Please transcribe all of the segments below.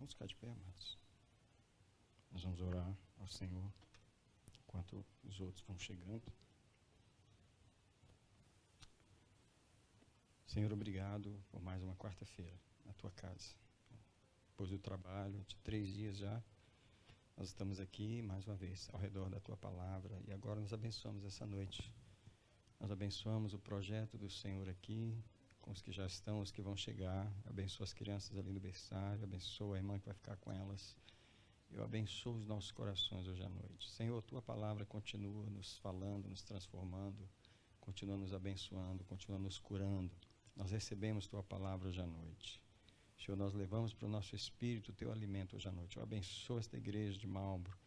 Vamos ficar de pé, amados. Nós vamos orar ao Senhor enquanto os outros vão chegando. Senhor, obrigado por mais uma quarta-feira na tua casa. Depois do trabalho de 3 dias já, nós estamos aqui mais uma vez ao redor da tua palavra e agora nós abençoamos essa noite. Nós abençoamos o projeto do Senhor aqui, com os que já estão, os que vão chegar. Abençoa as crianças ali no berçário, abençoa a irmã que vai ficar com elas. Eu abençoo os nossos corações hoje à noite. Senhor, tua palavra continua nos falando, nos transformando, continua nos abençoando, continua nos curando. Nós recebemos tua palavra hoje à noite. Senhor, nós levamos para o nosso espírito o teu alimento hoje à noite. Eu abençoo esta igreja de Marlborough.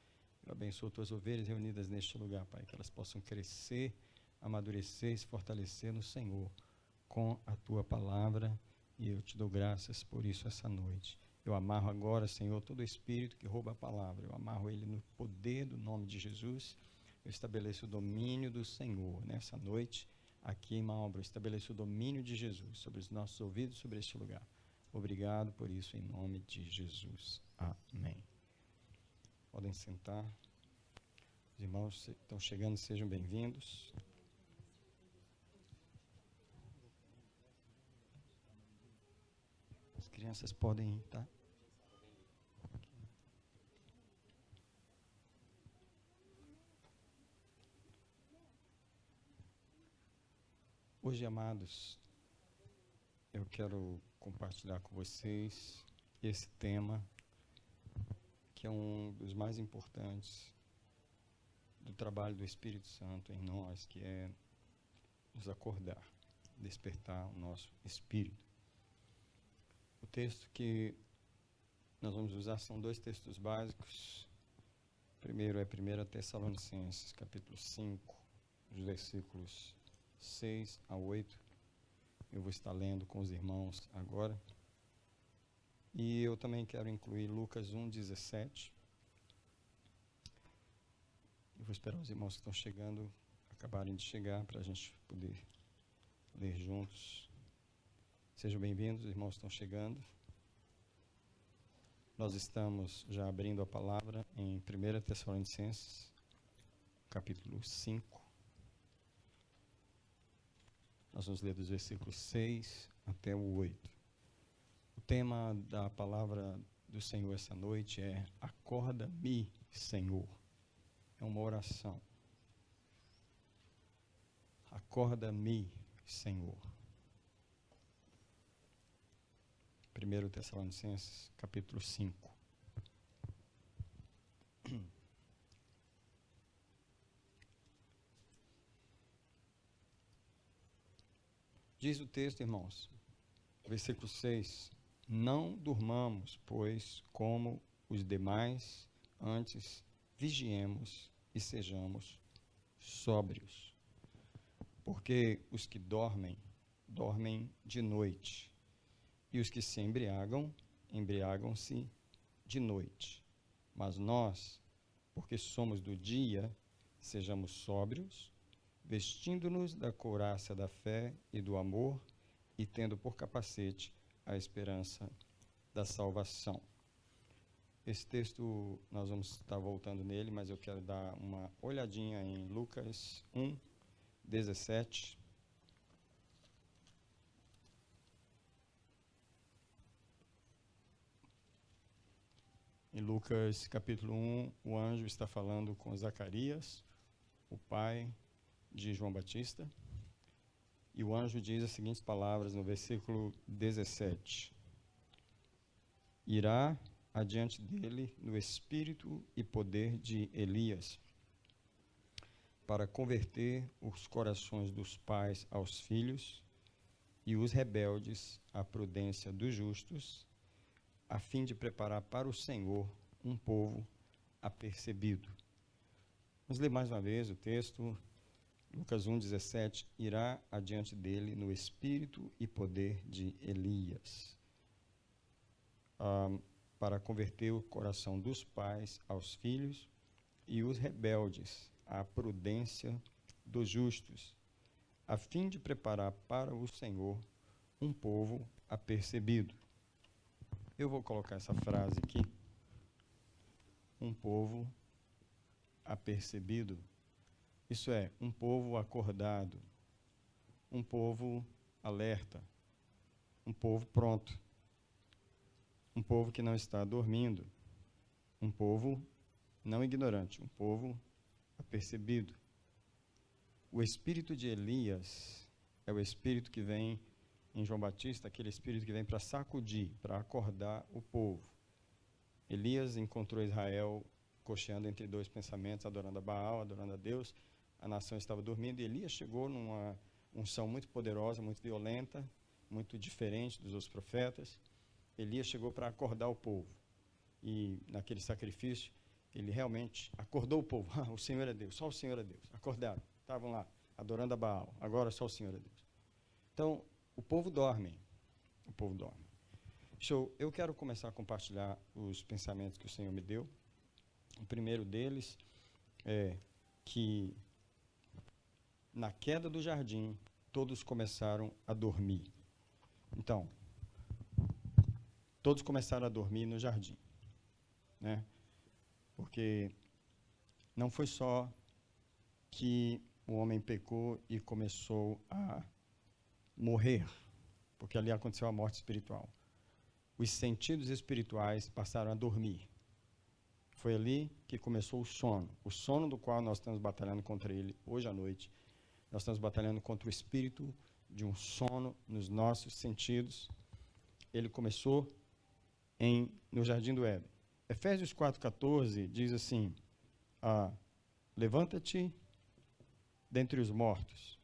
Eu abençoo tuas ovelhas reunidas neste lugar, Pai, que elas possam crescer, amadurecer e se fortalecer no Senhor com a tua palavra, e eu te dou graças por isso essa noite. Eu amarro agora, Senhor, todo espírito que rouba a palavra, eu amarro ele no poder do nome de Jesus. Eu estabeleço o domínio do Senhor nessa noite, aqui em Marlborough. Estabeleço o domínio de Jesus sobre os nossos ouvidos, sobre este lugar. Obrigado por isso, em nome de Jesus. Amém. Podem sentar. Os irmãos que estão chegando, sejam bem-vindos. As crianças podem ir, tá? Hoje, amados, eu quero compartilhar com vocês esse tema, que é um dos mais importantes do trabalho do Espírito Santo em nós, que é nos acordar, despertar o nosso espírito. O texto que nós vamos usar são 2 textos básicos. Primeiro é 1 Tessalonicenses, capítulo 5, os versículos 6 a 8. Eu vou estar lendo com os irmãos agora. E eu também quero incluir Lucas 1:17. Eu vou esperar os irmãos que estão chegando acabarem de chegar para a gente poder ler juntos. Sejam bem-vindos, os irmãos estão chegando. Nós estamos já abrindo a palavra em 1 Tessalonicenses, capítulo 5. Nós vamos ler dos versículos 6 até o 8. O tema da palavra do Senhor essa noite é: acorda-me, Senhor. É uma oração. Acorda-me, Senhor. 1 Tessalonicenses, capítulo 5. Diz o texto, irmãos, versículo 6: não durmamos, pois, como os demais, antes vigiemos e sejamos sóbrios. Porque os que dormem, dormem de noite, e os que se embriagam, embriagam-se de noite. Mas nós, porque somos do dia, sejamos sóbrios, vestindo-nos da couraça da fé e do amor, e tendo por capacete a esperança da salvação. Esse texto, nós vamos estar voltando nele, mas eu quero dar uma olhadinha em Lucas 1:17. Em Lucas capítulo 1, o anjo está falando com Zacarias, o pai de João Batista, e o anjo diz as seguintes palavras no versículo 17: irá adiante dele no espírito e poder de Elias, para converter os corações dos pais aos filhos e os rebeldes à prudência dos justos, a fim de preparar para o Senhor um povo apercebido. Vamos ler mais uma vez o texto. Lucas 1:17, irá adiante dele no espírito e poder de Elias, para converter o coração dos pais aos filhos e os rebeldes à prudência dos justos, a fim de preparar para o Senhor um povo apercebido. Eu vou colocar essa frase aqui. Um povo apercebido, isso é, um povo acordado, um povo alerta, um povo pronto, um povo que não está dormindo, um povo não ignorante, um povo apercebido. O espírito de Elias é o espírito que vem em João Batista, aquele espírito que vem para sacudir, para acordar o povo. Elias encontrou Israel cocheando entre dois pensamentos, adorando a Baal, adorando a Deus. A nação estava dormindo e Elias chegou numa unção muito poderosa, muito violenta, muito diferente dos outros profetas. Elias chegou para acordar o povo. E naquele sacrifício, ele realmente acordou o povo. O Senhor é Deus, só o Senhor é Deus. Acordaram, estavam lá, adorando a Baal. Agora só o Senhor é Deus. Então, o povo dorme. O povo dorme. Eu quero começar a compartilhar os pensamentos que o Senhor me deu. O primeiro deles é que na queda do jardim, todos começaram a dormir. Então, todos começaram a dormir no jardim, né? Porque não foi só que o homem pecou e começou a morrer, porque ali aconteceu a morte espiritual. Os sentidos espirituais passaram a dormir. Foi ali que começou o sono do qual nós estamos batalhando contra ele hoje à noite. Nós estamos batalhando contra o espírito de um sono nos nossos sentidos. Ele começou no Jardim do Éden. Efésios 4,14 diz assim, levanta-te dentre os mortos.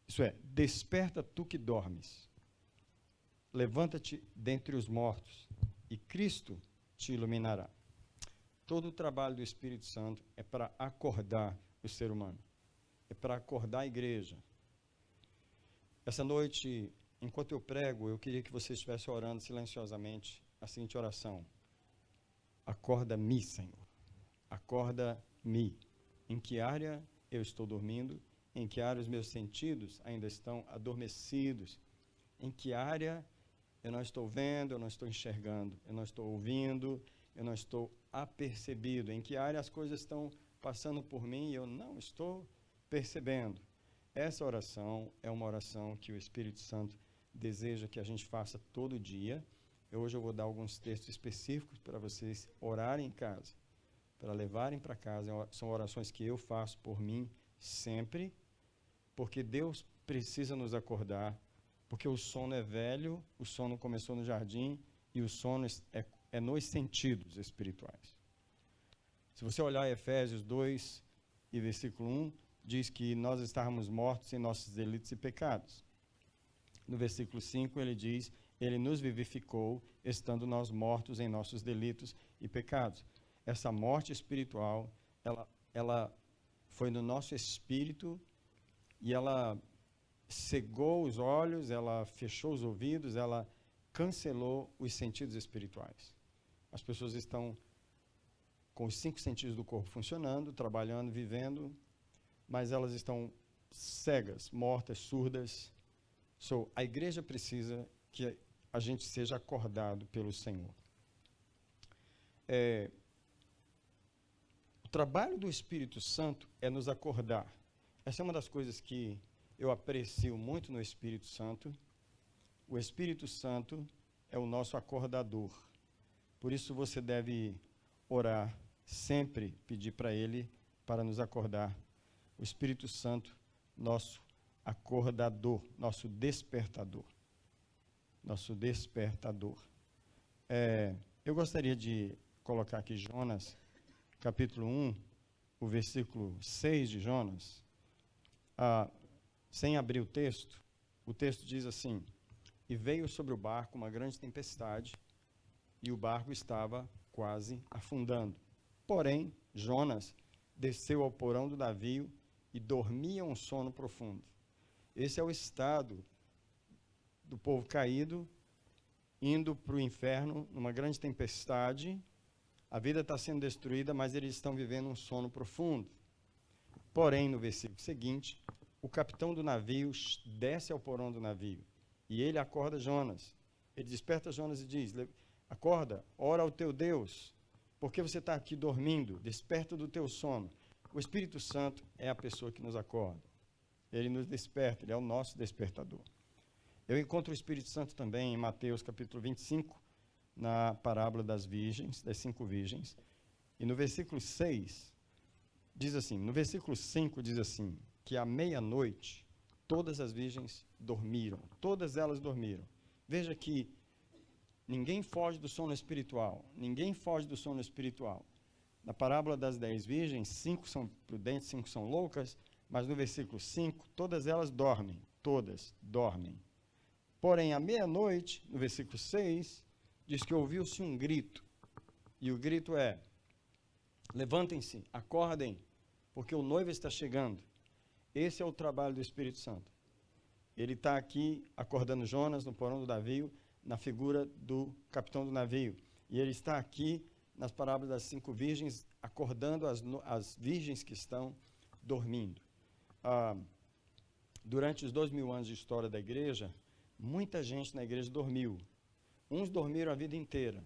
Isso é, desperta tu que dormes. Levanta-te dentre os mortos e Cristo te iluminará. Todo o trabalho do Espírito Santo é para acordar o ser humano. É para acordar a igreja. Essa noite, enquanto eu prego, eu queria que você estivesse orando silenciosamente a seguinte oração. Acorda-me, Senhor. Acorda-me. Em que área eu estou dormindo? Em que área os meus sentidos ainda estão adormecidos? Em que área eu não estou vendo, eu não estou enxergando, eu não estou ouvindo, eu não estou apercebido? Em que área as coisas estão passando por mim e eu não estou percebendo? Essa oração é uma oração que o Espírito Santo deseja que a gente faça todo dia. Hoje eu vou dar alguns textos específicos para vocês orarem em casa, para levarem para casa. São orações que eu faço por mim sempre, porque Deus precisa nos acordar, porque o sono é velho, o sono começou no jardim e o sono é nos sentidos espirituais. Se você olhar Efésios 2 e versículo 1, diz que nós estávamos mortos em nossos delitos e pecados. No versículo 5 ele diz, ele nos vivificou, estando nós mortos em nossos delitos e pecados. Essa morte espiritual, ela foi no nosso espírito e ela cegou os olhos, ela fechou os ouvidos, ela cancelou os sentidos espirituais. As pessoas estão com os 5 sentidos do corpo funcionando, trabalhando, vivendo, mas elas estão cegas, mortas, surdas. A igreja precisa que a gente seja acordado pelo Senhor. O trabalho do Espírito Santo é nos acordar. Essa é uma das coisas que eu aprecio muito no Espírito Santo. O Espírito Santo é o nosso acordador. Por isso você deve orar, sempre pedir para Ele para nos acordar. O Espírito Santo, nosso acordador, nosso despertador. Nosso despertador. Eu gostaria de colocar aqui Jonas, capítulo 1, o versículo 6 de Jonas. Sem abrir o texto diz assim, e veio sobre o barco uma grande tempestade, e o barco estava quase afundando. Porém, Jonas desceu ao porão do navio e dormia um sono profundo. Esse é o estado do povo caído, indo para o inferno, numa grande tempestade. A vida está sendo destruída, mas eles estão vivendo um sono profundo. Porém, no versículo seguinte, o capitão do navio desce ao porão do navio, e ele acorda Jonas, Ele desperta Jonas e diz, acorda, ora ao teu Deus, porque você está aqui dormindo, desperta do teu sono. O Espírito Santo é a pessoa que nos acorda. Ele nos desperta, ele é o nosso despertador. Eu encontro o Espírito Santo também em Mateus capítulo 25, na parábola das virgens, das 5 virgens. E no versículo 6, diz assim, no versículo 5 diz assim, que à meia-noite todas as virgens dormiram, todas elas dormiram. Veja que ninguém foge do sono espiritual, ninguém foge do sono espiritual. Na parábola das 10 virgens, 5 são prudentes, 5 são loucas, mas no versículo 5, todas elas dormem, todas dormem. Porém, à meia-noite, no versículo 6, diz que ouviu-se um grito, e o grito é, levantem-se, acordem, porque o noivo está chegando. Esse é o trabalho do Espírito Santo. Ele está aqui acordando Jonas no porão do navio, na figura do capitão do navio. E ele está aqui nas parábolas das 5 virgens, acordando as virgens que estão dormindo. Durante os 2000 anos de história da igreja, muita gente na igreja dormiu. Uns dormiram a vida inteira.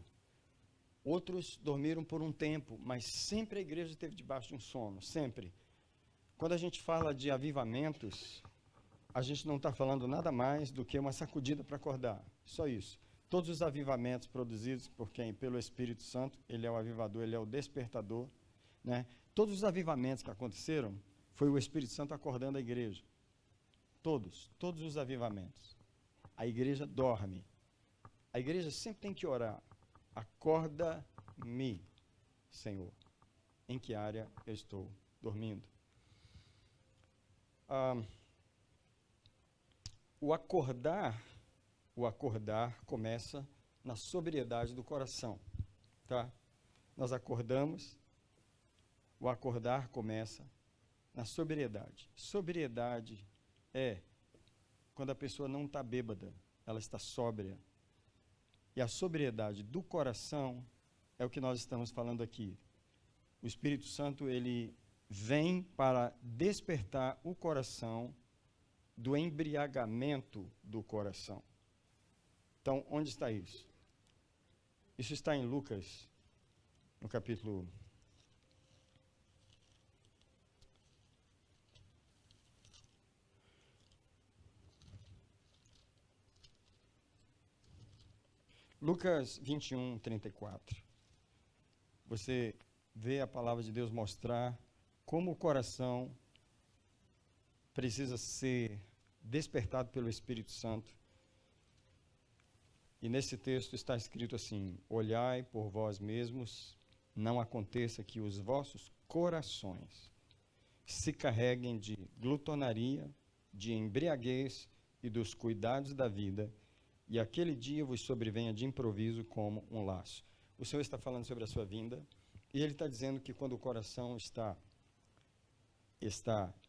Outros dormiram por um tempo, mas sempre a igreja esteve debaixo de um sono, sempre. Quando a gente fala de avivamentos, a gente não está falando nada mais do que uma sacudida para acordar, só isso. Todos os avivamentos produzidos por quem? Pelo Espírito Santo, ele é o avivador, ele é o despertador, né? Todos os avivamentos que aconteceram, foi o Espírito Santo acordando a igreja. Todos os avivamentos. A igreja dorme. A igreja sempre tem que orar. Acorda-me, Senhor. Em que área eu estou dormindo? O acordar começa na sobriedade do coração, tá? Nós acordamos, o acordar começa na sobriedade. Sobriedade é quando a pessoa não está bêbada, ela está sóbria. E a sobriedade do coração é o que nós estamos falando aqui. O Espírito Santo, ele vem para despertar o coração do embriagamento do coração. Então, onde está isso? Isso está em Lucas, no capítulo 21, 34. Você vê a palavra de Deus mostrar como o coração precisa ser despertado pelo Espírito Santo. E nesse texto está escrito assim: olhai por vós mesmos, não aconteça que os vossos corações se carreguem de glutonaria, de embriaguez e dos cuidados da vida, e aquele dia vos sobrevenha de improviso como um laço. O Senhor está falando sobre a sua vinda, e Ele está dizendo que quando o coração está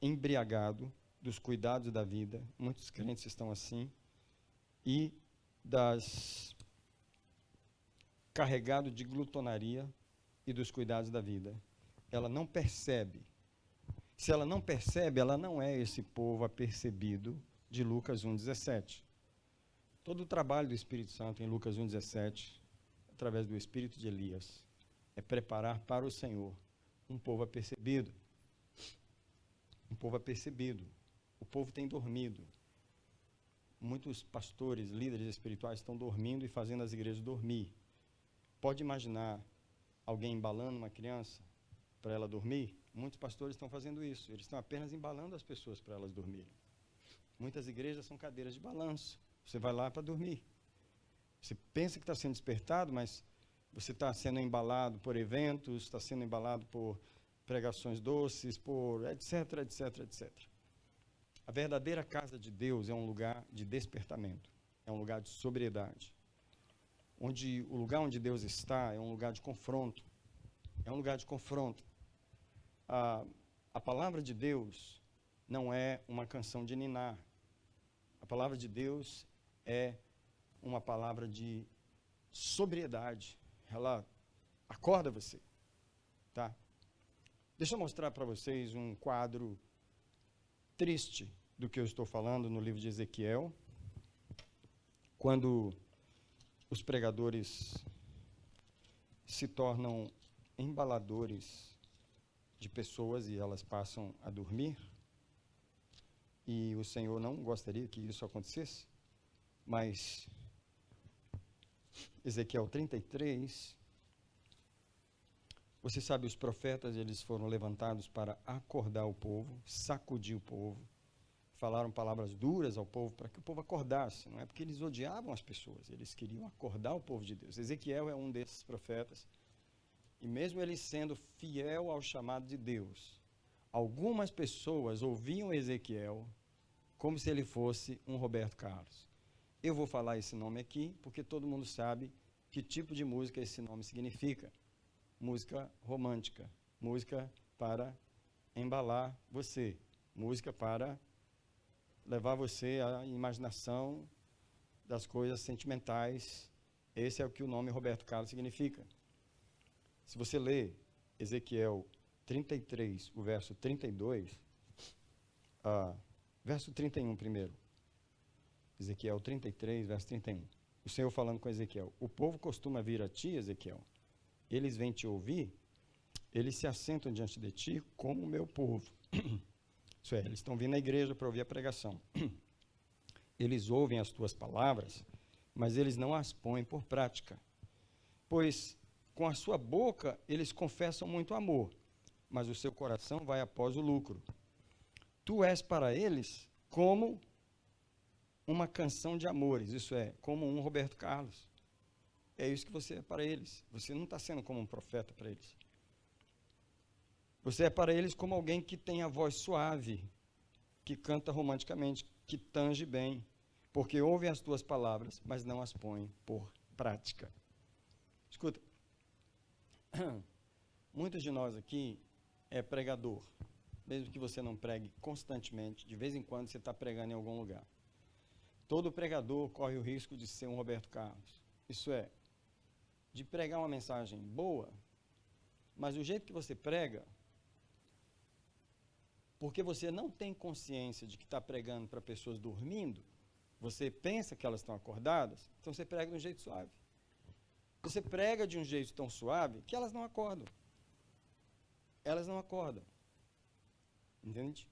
embriagado dos cuidados da vida, muitos crentes estão assim, e carregado de glutonaria e dos cuidados da vida. Ela não percebe. Se ela não percebe, ela não é esse povo apercebido de Lucas 1,17. Todo o trabalho do Espírito Santo em Lucas 1,17, através do Espírito de Elias, é preparar para o Senhor um povo apercebido. Um povo apercebido. O povo tem dormido. Muitos pastores, líderes espirituais estão dormindo e fazendo as igrejas dormir. Pode imaginar alguém embalando uma criança para ela dormir? Muitos pastores estão fazendo isso. Eles estão apenas embalando as pessoas para elas dormirem. Muitas igrejas são cadeiras de balanço. Você vai lá para dormir. Você pensa que está sendo despertado, mas você está sendo embalado por eventos, está sendo embalado por pregações doces, por etc, etc, etc. A verdadeira casa de Deus é um lugar de despertamento, é um lugar de sobriedade. O lugar onde Deus está é um lugar de confronto. É um lugar de confronto. A palavra de Deus não é uma canção de ninar. A palavra de Deus é uma palavra de sobriedade. Ela acorda você, tá? Deixa eu mostrar para vocês um quadro triste do que eu estou falando no livro de Ezequiel, quando os pregadores se tornam embaladores de pessoas e elas passam a dormir. E o Senhor não gostaria que isso acontecesse, mas Ezequiel 33, você sabe, os profetas, eles foram levantados para acordar o povo, sacudir o povo, falaram palavras duras ao povo para que o povo acordasse. Não é porque eles odiavam as pessoas, eles queriam acordar o povo de Deus. Ezequiel é um desses profetas, e mesmo ele sendo fiel ao chamado de Deus, algumas pessoas ouviam Ezequiel como se ele fosse um Roberto Carlos. Eu vou falar esse nome aqui, porque todo mundo sabe que tipo de música esse nome significa. Música romântica, música para embalar você, música para levar você à imaginação das coisas sentimentais. Esse é o que o nome Roberto Carlos significa. Se você ler Ezequiel 33, o verso 32, verso 31 primeiro. Ezequiel 33, verso 31. O Senhor falando com Ezequiel: o povo costuma vir a ti, Ezequiel. Eles vêm te ouvir, eles se assentam diante de ti como o meu povo. Isso é, eles estão vindo à igreja para ouvir a pregação. Eles ouvem as tuas palavras, mas eles não as põem por prática. Pois com a sua boca eles confessam muito amor, mas o seu coração vai após o lucro. Tu és para eles como uma canção de amores, isso é, como um Roberto Carlos. É isso que você é para eles. Você não está sendo como um profeta para eles. Você é para eles como alguém que tem a voz suave, que canta romanticamente, que tange bem, porque ouvem as tuas palavras, mas não as põem por prática. Escuta, muitos de nós aqui é pregador, mesmo que você não pregue constantemente, de vez em quando você está pregando em algum lugar. Todo pregador corre o risco de ser um Roberto Carlos. Isso é, de pregar uma mensagem boa, mas o jeito que você prega, porque você não tem consciência de que está pregando para pessoas dormindo, você pensa que elas estão acordadas, então você prega de um jeito suave. Você prega de um jeito tão suave que elas não acordam. Elas não acordam. Entende?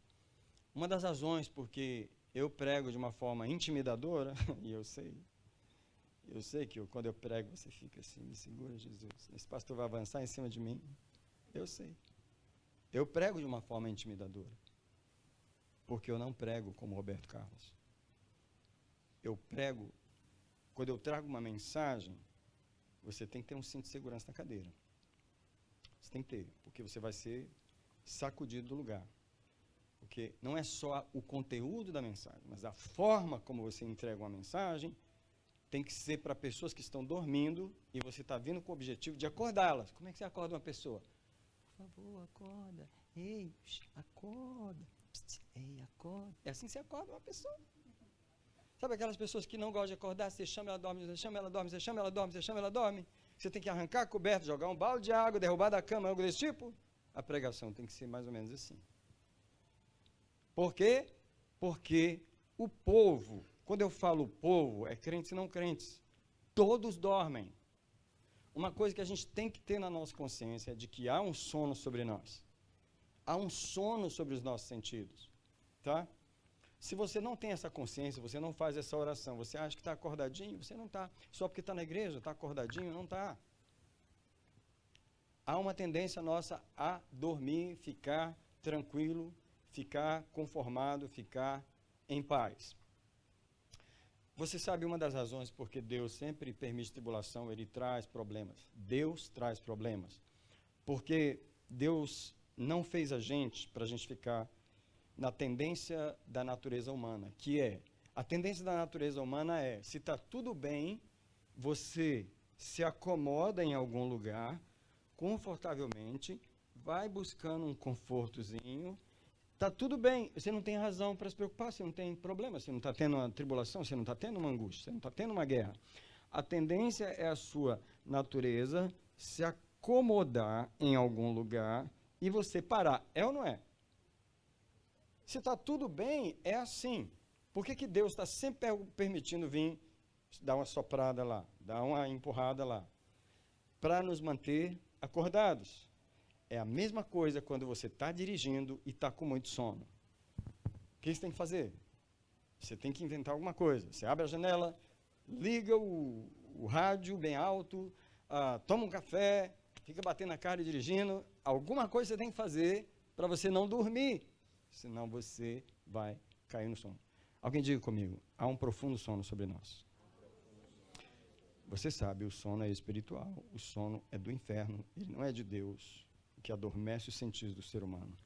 Uma das razões porque eu prego de uma forma intimidadora, e eu sei que quando eu prego você fica assim, me segura, Jesus, esse pastor vai avançar em cima de mim. Eu sei. Eu prego de uma forma intimidadora, porque eu não prego como Roberto Carlos. Eu prego, quando eu trago uma mensagem, você tem que ter um cinto de segurança na cadeira. Você tem que ter, porque você vai ser sacudido do lugar. Porque não é só o conteúdo da mensagem, mas a forma como você entrega uma mensagem tem que ser para pessoas que estão dormindo e você está vindo com o objetivo de acordá-las. Como é que você acorda uma pessoa? Por favor, acorda. Ei, acorda. Ei, acorda. É assim que você acorda uma pessoa. Sabe aquelas pessoas que não gostam de acordar? Você chama, ela dorme, você chama, ela dorme, você chama, ela dorme, você chama, ela dorme. Você tem que arrancar a coberta, jogar um balde de água, derrubar da cama, algo desse tipo. A pregação tem que ser mais ou menos assim. Por quê? Porque o povo, quando eu falo povo, é crentes e não crentes. Todos dormem. Uma coisa que a gente tem que ter na nossa consciência é de que há um sono sobre nós. Há um sono sobre os nossos sentidos. Tá? Se você não tem essa consciência, você não faz essa oração, você acha que está acordadinho, você não está. Só porque está na igreja, está acordadinho, não está. Há uma tendência nossa a dormir, ficar tranquilo, ficar conformado, ficar em paz. Você sabe uma das razões porque Deus sempre permite tribulação, Ele traz problemas. Deus traz problemas. Porque Deus não fez a gente para a gente ficar na tendência da natureza humana, que é, a tendência da natureza humana é, se está tudo bem, você se acomoda em algum lugar, confortavelmente, vai buscando um confortozinho, está tudo bem, você não tem razão para se preocupar, você não tem problema, você não está tendo uma tribulação, você não está tendo uma angústia, você não está tendo uma guerra. A tendência é a sua natureza se acomodar em algum lugar e você parar. É ou não é? Se está tudo bem, é assim. Por que Deus está sempre permitindo vir dá uma soprada lá, dá uma empurrada lá, para nos manter acordados. É a mesma coisa quando você está dirigindo e está com muito sono. O que você tem que fazer? Você tem que inventar alguma coisa. Você abre a janela, liga o rádio bem alto, toma um café, fica batendo a cara e dirigindo. Alguma coisa você tem que fazer para você não dormir, senão você vai cair no sono. Alguém diga comigo, há um profundo sono sobre nós. Você sabe, o sono é espiritual, o sono é do inferno, ele não é de Deus, que adormece os sentidos do ser humano.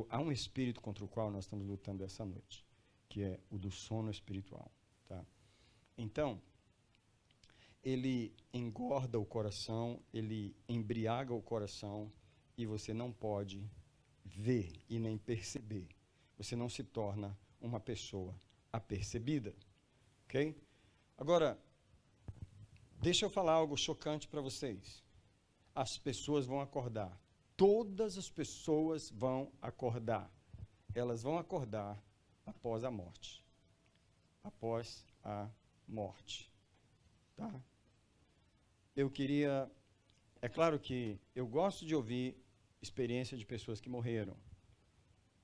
Há um espírito contra o qual nós estamos lutando essa noite, que é o do sono espiritual. Tá? Então, ele engorda o coração, ele embriaga o coração, e você não pode ver e nem perceber. Você não se torna uma pessoa apercebida. Ok? Agora, deixa eu falar algo chocante para vocês. As pessoas vão acordar. Todas as pessoas vão acordar. Elas vão acordar após a morte. Após a morte. Tá? É claro que eu gosto de ouvir experiência de pessoas que morreram.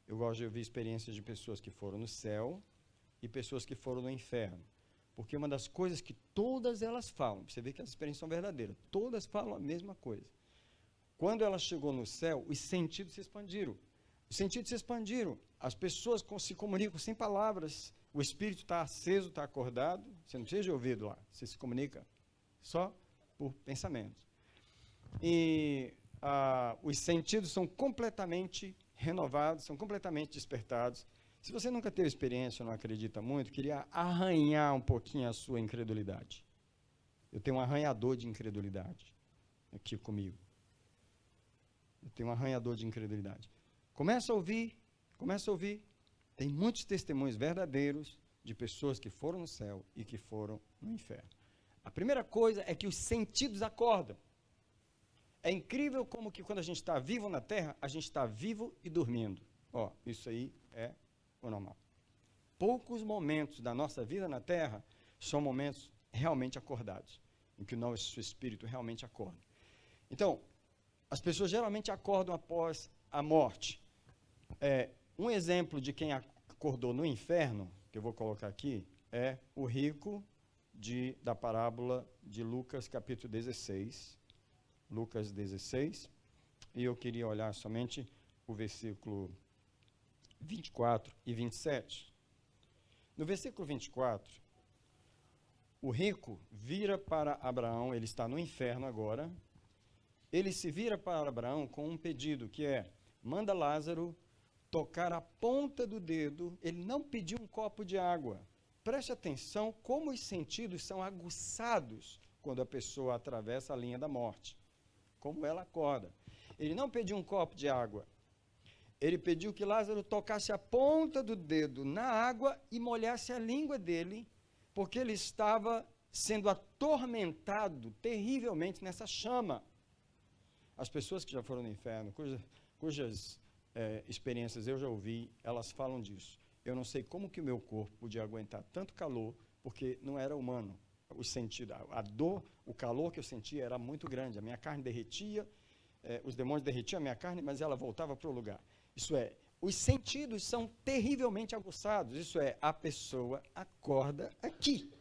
Eu gosto de ouvir experiências de pessoas que foram no céu e pessoas que foram no inferno. Porque uma das coisas que todas elas falam, você vê que as experiências são verdadeiras, todas falam a mesma coisa. Quando ela chegou no céu, os sentidos se expandiram. Os sentidos se expandiram. As pessoas se comunicam sem palavras. O espírito está aceso, está acordado. Você não precisa de ouvido lá. Você se comunica só por pensamentos. E os sentidos são completamente renovados, são completamente despertados. Se você nunca teve experiência, não acredita muito, queria arranhar um pouquinho a sua incredulidade. Eu tenho um arranhador de incredulidade aqui comigo. Eu tenho um arranhador de incredulidade. Começa a ouvir. Tem muitos testemunhos verdadeiros de pessoas que foram no céu e que foram no inferno. A primeira coisa é que os sentidos acordam. É incrível como que quando a gente está vivo na Terra, a gente está vivo e dormindo. Isso aí é o normal. Poucos momentos da nossa vida na Terra são momentos realmente acordados, em que o nosso espírito realmente acorda. Então, as pessoas geralmente acordam após a morte. Um exemplo de quem acordou no inferno, que eu vou colocar aqui, é o rico da parábola de Lucas, capítulo 16. Lucas 16. E eu queria olhar somente o versículo 24 e 27. No versículo 24, o rico vira para Abraão, ele está no inferno agora. Ele se vira para Abraão com um pedido, que é: manda Lázaro tocar a ponta do dedo. Ele não pediu um copo de água. Preste atenção como os sentidos são aguçados quando a pessoa atravessa a linha da morte. Como ela acorda. Ele não pediu um copo de água. Ele pediu que Lázaro tocasse a ponta do dedo na água e molhasse a língua dele, porque ele estava sendo atormentado terrivelmente nessa chama. As pessoas que já foram no inferno, cujas experiências eu já ouvi, elas falam disso. Eu não sei como que o meu corpo podia aguentar tanto calor, porque não era humano. O sentido, a dor, o calor que eu sentia era muito grande. A minha carne derretia, os demônios derretiam a minha carne, mas ela voltava para o lugar. Isso é, os sentidos são terrivelmente aguçados. Isso é, a pessoa acorda aqui.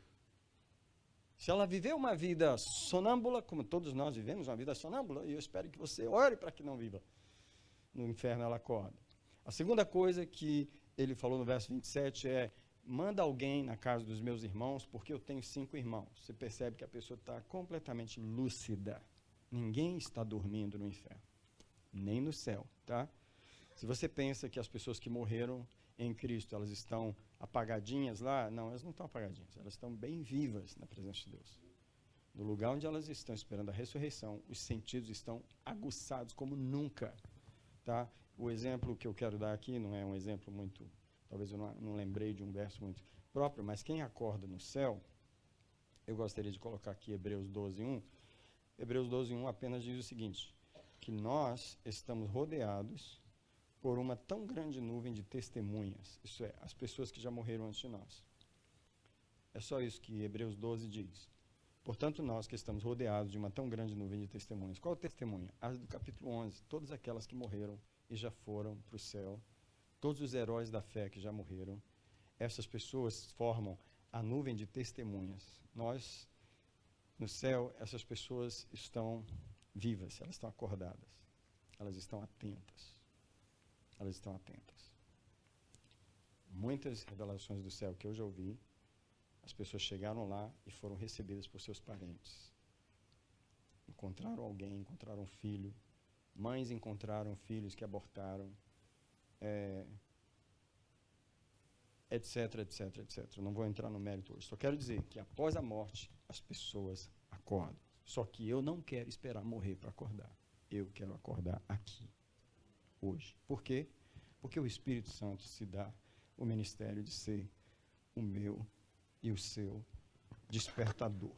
Se ela viveu uma vida sonâmbula, como todos nós vivemos uma vida sonâmbula, e eu espero que você ore para que não viva, no inferno ela acorda. A segunda coisa que ele falou no verso 27 é: manda alguém na casa dos meus irmãos, porque eu tenho 5 irmãos. Você percebe que a pessoa está completamente lúcida. Ninguém está dormindo no inferno, nem no céu, tá? Se você pensa que as pessoas que morreram em Cristo, elas estão apagadinhas lá, não, elas não estão apagadinhas, elas estão bem vivas na presença de Deus. No lugar onde elas estão esperando a ressurreição, os sentidos estão aguçados como nunca, tá? O exemplo que eu quero dar aqui não é um exemplo muito, talvez eu não lembrei de um verso muito próprio, mas quem acorda no céu, eu gostaria de colocar aqui Hebreus 12:1. Hebreus 12:1 apenas diz o seguinte: que nós estamos rodeados por uma tão grande nuvem de testemunhas, isso é, as pessoas que já morreram antes de nós. É só isso que Hebreus 12 diz. Portanto, nós que estamos rodeados de uma tão grande nuvem de testemunhas. Qual é o testemunho? As do capítulo 11. Todas aquelas que morreram e já foram para o céu. Todos os heróis da fé que já morreram. Essas pessoas formam a nuvem de testemunhas. Nós, no céu, essas pessoas estão vivas, elas estão acordadas. Elas estão atentas. Elas estão atentas. Muitas revelações do céu que eu já ouvi, as pessoas chegaram lá e foram recebidas por seus parentes. Encontraram alguém, encontraram um filho. Mães encontraram filhos que abortaram. Etc, etc, etc. Não vou entrar no mérito hoje. Só quero dizer que após a morte, as pessoas acordam. Só que eu não quero esperar morrer para acordar. Eu quero acordar aqui, hoje. Por quê? Porque o Espírito Santo se dá o ministério de ser o meu e o seu despertador.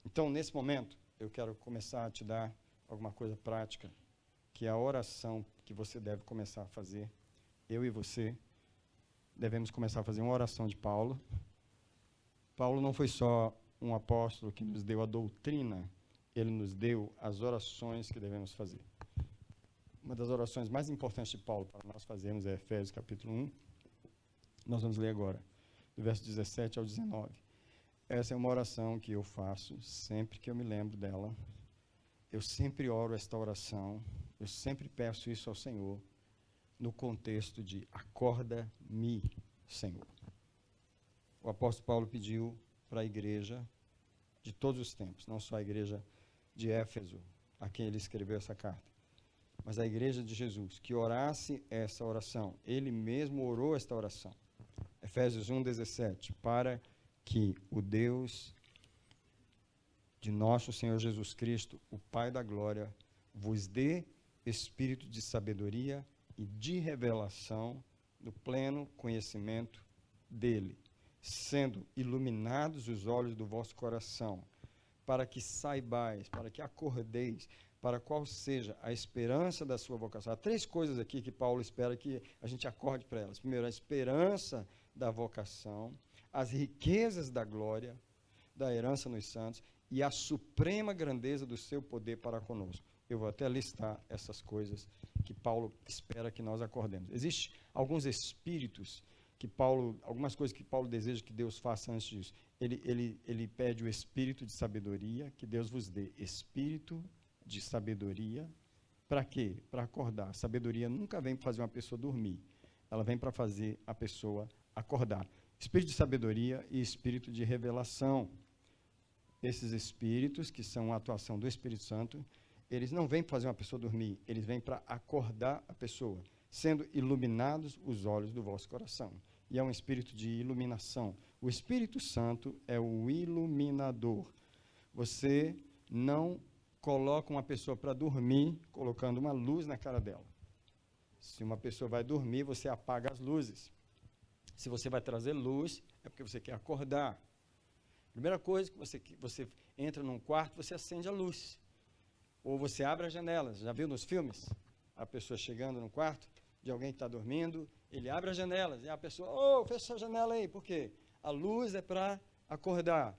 Então, nesse momento, eu quero começar a te dar alguma coisa prática, que é a oração que você deve começar a fazer. Eu e você devemos começar a fazer uma oração de Paulo. Paulo não foi só um apóstolo que nos deu a doutrina, ele nos deu as orações que devemos fazer. Uma das orações mais importantes de Paulo para nós fazermos é Efésios capítulo 1. Nós vamos ler agora, do verso 17 ao 19. Essa é uma oração que eu faço sempre que eu me lembro dela. Eu sempre oro esta oração, eu sempre peço isso ao Senhor, no contexto de acorda-me, Senhor. O apóstolo Paulo pediu para a igreja de todos os tempos, não só a igreja de Éfeso, a quem ele escreveu essa carta, mas a igreja de Jesus, que orasse essa oração. Ele mesmo orou esta oração. Efésios 1:17, para que o Deus de nosso Senhor Jesus Cristo, o Pai da glória, vos dê espírito de sabedoria e de revelação no pleno conhecimento dele, sendo iluminados os olhos do vosso coração, para que saibais, para que acordeis, para qual seja a esperança da sua vocação. Há 3 coisas aqui que Paulo espera que a gente acorde para elas. Primeiro, a esperança da vocação, as riquezas da glória, da herança nos santos e a suprema grandeza do seu poder para conosco. Eu vou até listar essas coisas que Paulo espera que nós acordemos. Existem alguns espíritos que Paulo, algumas coisas que Paulo deseja que Deus faça antes disso. Ele pede o espírito de sabedoria, que Deus vos dê espírito de sabedoria. Para quê? Para acordar. Sabedoria nunca vem para fazer uma pessoa dormir. Ela vem para fazer a pessoa acordar. Espírito de sabedoria e espírito de revelação. Esses espíritos, que são a atuação do Espírito Santo, eles não vêm para fazer uma pessoa dormir, eles vêm para acordar a pessoa, sendo iluminados os olhos do vosso coração. E é um espírito de iluminação. O Espírito Santo é o iluminador. Você não coloca uma pessoa para dormir colocando uma luz na cara dela. Se uma pessoa vai dormir, você apaga as luzes. Se você vai trazer luz, é porque você quer acordar. Primeira coisa que você entra num quarto, você acende a luz. Ou você abre as janelas. Já viu nos filmes? A pessoa chegando no quarto de alguém que está dormindo, ele abre as janelas. E a pessoa, fecha a janela aí. Por quê? A luz é para acordar.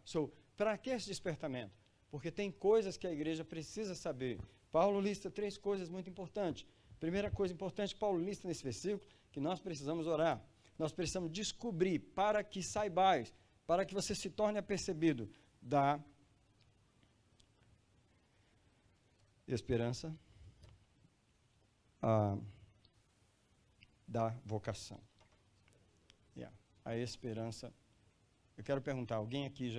Para que esse despertamento? Porque tem coisas que a igreja precisa saber. Paulo lista 3 coisas muito importantes. Primeira coisa importante que Paulo lista nesse versículo, que nós precisamos orar. Nós precisamos descobrir, para que saibais, para que você se torne apercebido da esperança, da vocação. A esperança. Eu quero perguntar, alguém aqui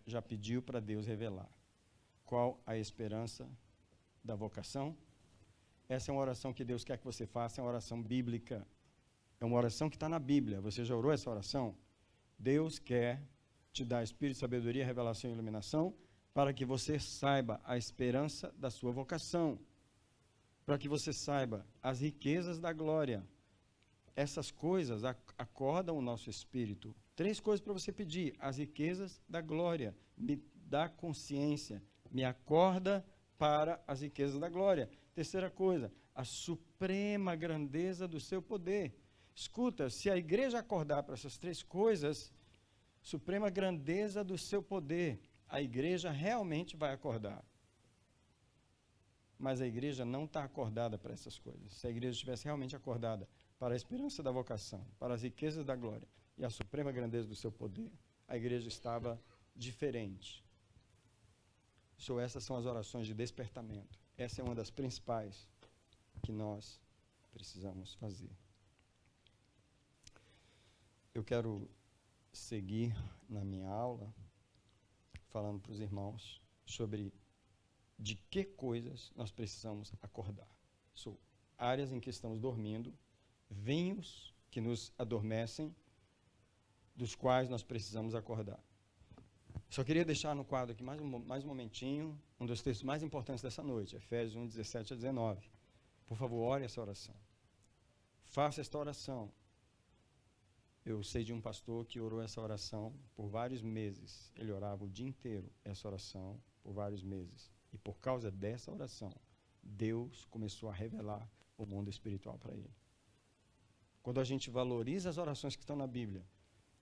já pediu para Deus revelar qual a esperança da vocação? Essa é uma oração que Deus quer que você faça, é uma oração bíblica. É uma oração que está na Bíblia. Você já orou essa oração? Deus quer te dar espírito de sabedoria, revelação e iluminação, para que você saiba a esperança da sua vocação, para que você saiba as riquezas da glória. Essas coisas acordam o nosso espírito. 3 coisas para você pedir: as riquezas da glória, me dá consciência, me acorda para as riquezas da glória. Terceira coisa, a suprema grandeza do seu poder. Escuta, se a igreja acordar para essas 3 coisas, suprema grandeza do seu poder, a igreja realmente vai acordar. Mas a igreja não está acordada para essas coisas. Se a igreja estivesse realmente acordada para a esperança da vocação, para as riquezas da glória e a suprema grandeza do seu poder, a igreja estava diferente. Essas são as orações de despertamento. Essa é uma das principais que nós precisamos fazer. Eu quero seguir na minha aula falando para os irmãos sobre de que coisas nós precisamos acordar. São áreas em que estamos dormindo, vinhos que nos adormecem, dos quais nós precisamos acordar. Só queria deixar no quadro aqui mais um momentinho, um dos textos mais importantes dessa noite, Efésios 1, 17 a 19. Por favor, ore essa oração. Faça esta oração. Eu sei de um pastor que orou essa oração por vários meses. Ele orava o dia inteiro essa oração por vários meses. E por causa dessa oração, Deus começou a revelar o mundo espiritual para ele. Quando a gente valoriza as orações que estão na Bíblia,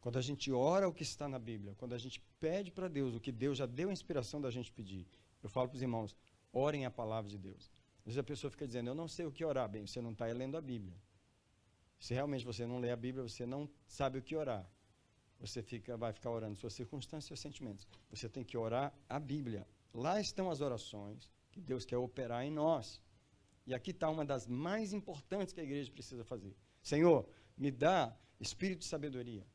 quando a gente ora o que está na Bíblia, quando a gente pede para Deus o que Deus já deu a inspiração da gente pedir, eu falo para os irmãos, orem a palavra de Deus. Às vezes a pessoa fica dizendo, eu não sei o que orar. Bem, você não está lendo a Bíblia. Se realmente você não lê a Bíblia, você não sabe o que orar. Você vai ficar orando suas circunstâncias e seus sentimentos. Você tem que orar a Bíblia. Lá estão as orações que Deus quer operar em nós. E aqui está uma das mais importantes que a igreja precisa fazer. Senhor, me dá espírito de sabedoria,